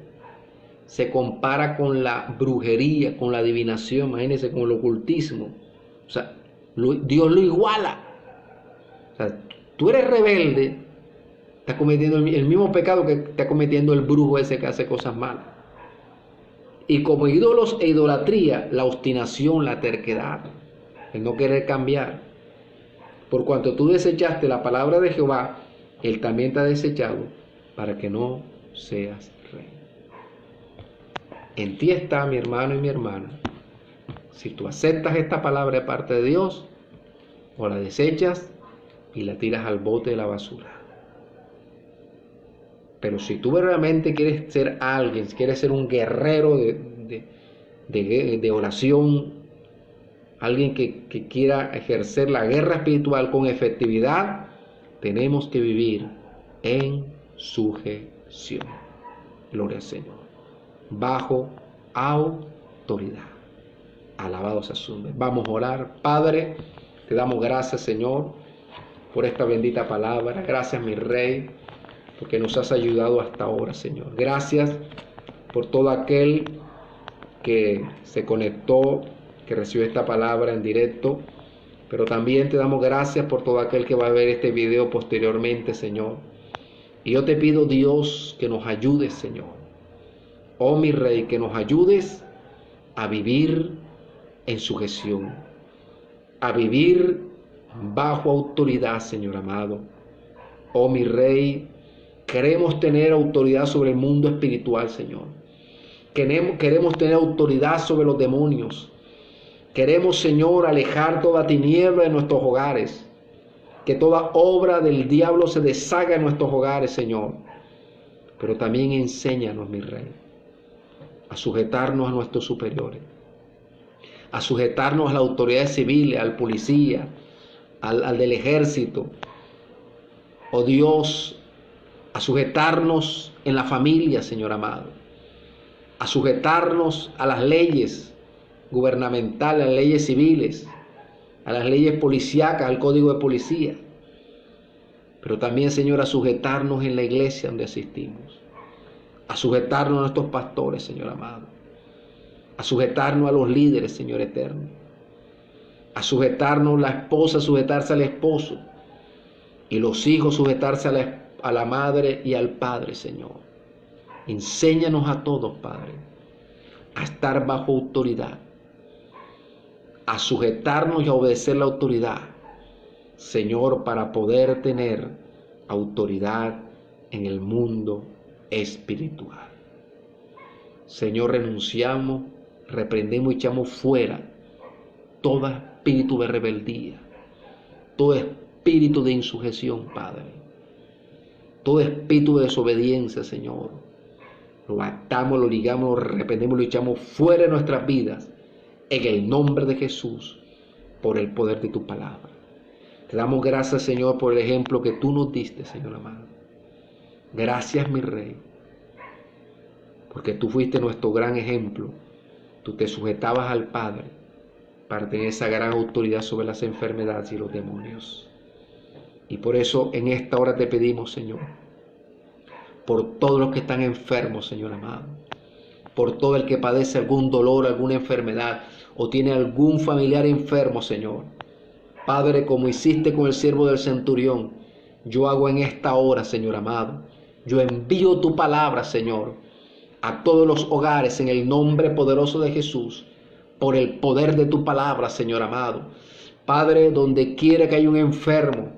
se compara con la brujería, con la adivinación, imagínense, con el ocultismo. O sea, Dios lo iguala. O sea, tú eres rebelde, estás cometiendo el mismo pecado que está cometiendo el brujo ese que hace cosas malas. Y como ídolos e idolatría, la obstinación, la terquedad, el no querer cambiar. Por cuanto tú desechaste la palabra de Jehová, Él también te ha desechado para que no seas rey. En ti está, mi hermano y mi hermana, si tú aceptas esta palabra de parte de Dios, o la desechas y la tiras al bote de la basura. Pero si tú realmente quieres ser alguien, si quieres ser un guerrero de oración, alguien que quiera ejercer la guerra espiritual con efectividad, tenemos que vivir en sujeción. Gloria al Señor. Bajo autoridad. Alabado sea su nombre. Vamos a orar. Padre, te damos gracias, Señor, por esta bendita palabra. Gracias, mi Rey, porque nos has ayudado hasta ahora, Señor. Gracias por todo aquel que se conectó, que recibió esta palabra en directo. Pero también te damos gracias por todo aquel que va a ver este video posteriormente, Señor. Y yo te pido, Dios, que nos ayudes, Señor. Oh, mi Rey, que nos ayudes a vivir en sujeción, a vivir bajo autoridad, Señor amado. Oh, mi Rey, queremos tener autoridad sobre el mundo espiritual, Señor. Queremos tener autoridad sobre los demonios. Queremos, Señor, alejar toda tiniebla de nuestros hogares. Que toda obra del diablo se deshaga en nuestros hogares, Señor. Pero también enséñanos, mi Rey, a sujetarnos a nuestros superiores, a sujetarnos a las autoridades civiles, al policía, al del ejército. Oh Dios, a sujetarnos en la familia, Señor amado, a sujetarnos a las leyes gubernamentales, a las leyes civiles, a las leyes policíacas, al código de policía. Pero también, Señor, a sujetarnos en la iglesia donde asistimos, a sujetarnos a nuestros pastores, Señor amado, a sujetarnos a los líderes, Señor eterno, a sujetarnos la esposa, sujetarse al esposo, y los hijos sujetarse a la madre y al padre, Señor. Enséñanos a todos, Padre, a estar bajo autoridad, a sujetarnos y a obedecer la autoridad, Señor, para poder tener autoridad en el mundo espiritual. Señor, renunciamos, reprendemos y echamos fuera todo espíritu de rebeldía, todo espíritu de insujeción, Padre, todo espíritu de desobediencia, Señor. Lo atamos, lo ligamos, lo reprendemos, lo echamos fuera de nuestras vidas, en el nombre de Jesús, por el poder de tu palabra. Te damos gracias, Señor, por el ejemplo que tú nos diste, Señor amado. Gracias, mi Rey, porque tú fuiste nuestro gran ejemplo. Tú te sujetabas al Padre para tener esa gran autoridad sobre las enfermedades y los demonios. Y por eso en esta hora te pedimos, Señor, por todos los que están enfermos, Señor amado, por todo el que padece algún dolor, alguna enfermedad, o tiene algún familiar enfermo, Señor. Padre, como hiciste con el siervo del centurión, yo hago en esta hora, Señor amado. Yo envío tu palabra, Señor, a todos los hogares en el nombre poderoso de Jesús, por el poder de tu palabra, Señor amado. Padre, donde quiera que haya un enfermo,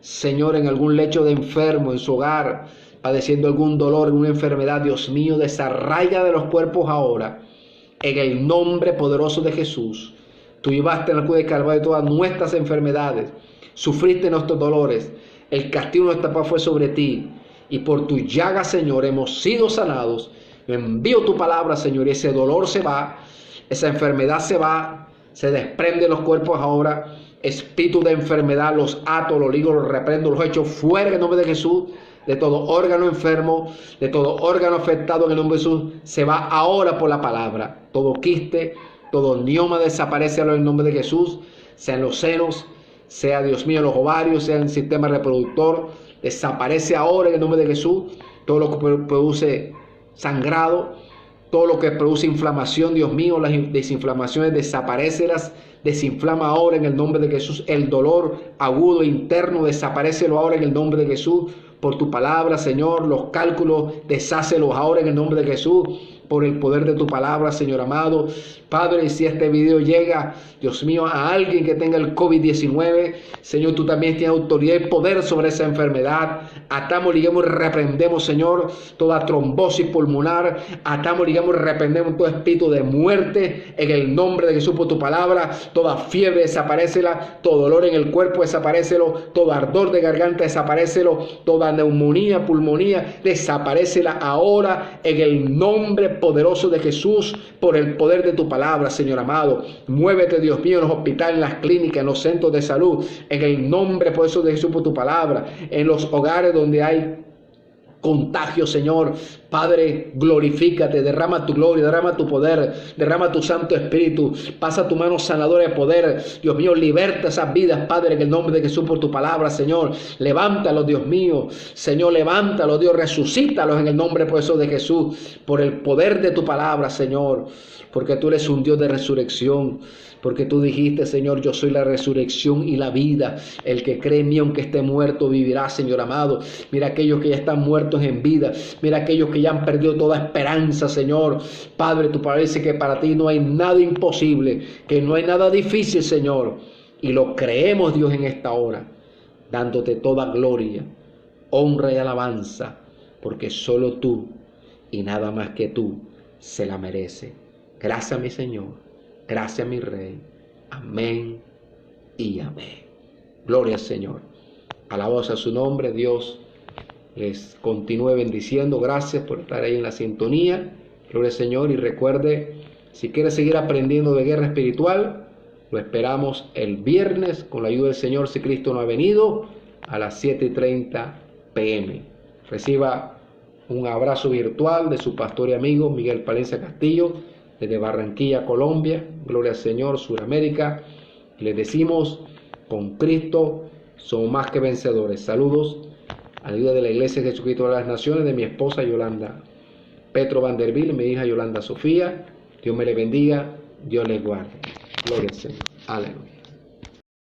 Señor, en algún lecho de enfermo, en su hogar, padeciendo algún dolor, alguna enfermedad, Dios mío, desarraiga de los cuerpos ahora, en el nombre poderoso de Jesús. Tú llevaste en la cruz de Calvario todas nuestras enfermedades, sufriste nuestros dolores, el castigo de nuestra paz fue sobre ti, y por tu llaga, Señor, hemos sido sanados. Yo envío tu palabra, Señor, y ese dolor se va, esa enfermedad se va, se desprende de los cuerpos ahora. Espíritu de enfermedad, los ato, los ligo, los reprendo, los echo fuera en el nombre de Jesús. De todo órgano enfermo, de todo órgano afectado en el nombre de Jesús, se va ahora por la palabra. Todo quiste, todo nioma desaparece ahora en el nombre de Jesús, sea en los senos, sea, Dios mío, en los ovarios, sea en el sistema reproductor, desaparece ahora en el nombre de Jesús. Todo lo que produce sangrado, todo lo que produce inflamación, Dios mío, las desinflamaciones, desinflama ahora en el nombre de Jesús. El dolor agudo interno, desaparécelo ahora en el nombre de Jesús. Por tu palabra, Señor, los cálculos, deshácelos ahora en el nombre de Jesús, por el poder de tu palabra, Señor amado. Padre, si este video llega, Dios mío, a alguien que tenga el COVID-19, Señor, tú también tienes autoridad y poder sobre esa enfermedad. Atamos, ligamos y reprendemos, Señor, toda trombosis pulmonar. Atamos, ligamos y reprendemos todo espíritu de muerte en el nombre de Jesús por tu palabra. Toda fiebre, desaparécela. Todo dolor en el cuerpo, desaparécelo. Todo ardor de garganta, desaparécelo. Toda neumonía, pulmonía, desaparécela ahora en el nombre poderoso de Jesús, por el poder de tu palabra, Señor amado. Muévete, Dios mío, en los hospitales, en las clínicas, en los centros de salud, en el nombre poderoso de Jesús por tu palabra, en los hogares donde hay contagio, Señor. Padre, glorifícate, derrama tu gloria, derrama tu poder, derrama tu Santo Espíritu, pasa tu mano sanadora de poder. Dios mío, liberta esas vidas, Padre, en el nombre de Jesús por tu palabra, Señor. Levántalos, Dios mío, Señor, levántalos, Dios, resucítalos en el nombre poderoso de Jesús, por el poder de tu palabra, Señor, porque tú eres un Dios de resurrección. Porque tú dijiste, Señor, yo soy la resurrección y la vida. El que cree en mí, aunque esté muerto, vivirá, Señor amado. Mira aquellos que ya están muertos en vida. Mira aquellos que ya han perdido toda esperanza, Señor. Padre, tu palabra dice que para ti no hay nada imposible, que no hay nada difícil, Señor. Y lo creemos, Dios, en esta hora, dándote toda gloria, honra y alabanza, porque solo tú y nada más que tú se la merece. Gracias, mi Señor. Gracias, mi Rey. Amén y amén. Gloria al Señor. Alabados a su nombre. Dios les continúe bendiciendo. Gracias por estar ahí en la sintonía. Gloria al Señor. Y recuerde, si quiere seguir aprendiendo de guerra espiritual, lo esperamos el viernes con la ayuda del Señor, si Cristo no ha venido, a las 7:30 p.m. Reciba un abrazo virtual de su pastor y amigo Miguel Palencia Castillo, desde Barranquilla, Colombia. Gloria al Señor, Suramérica. Les decimos, con Cristo somos más que vencedores. Saludos a la ayuda de la Iglesia de Jesucristo de las Naciones, de mi esposa Yolanda Petro Vanderbilt, mi hija Yolanda Sofía. Dios me le bendiga, Dios les guarde. Gloria al Señor. Aleluya.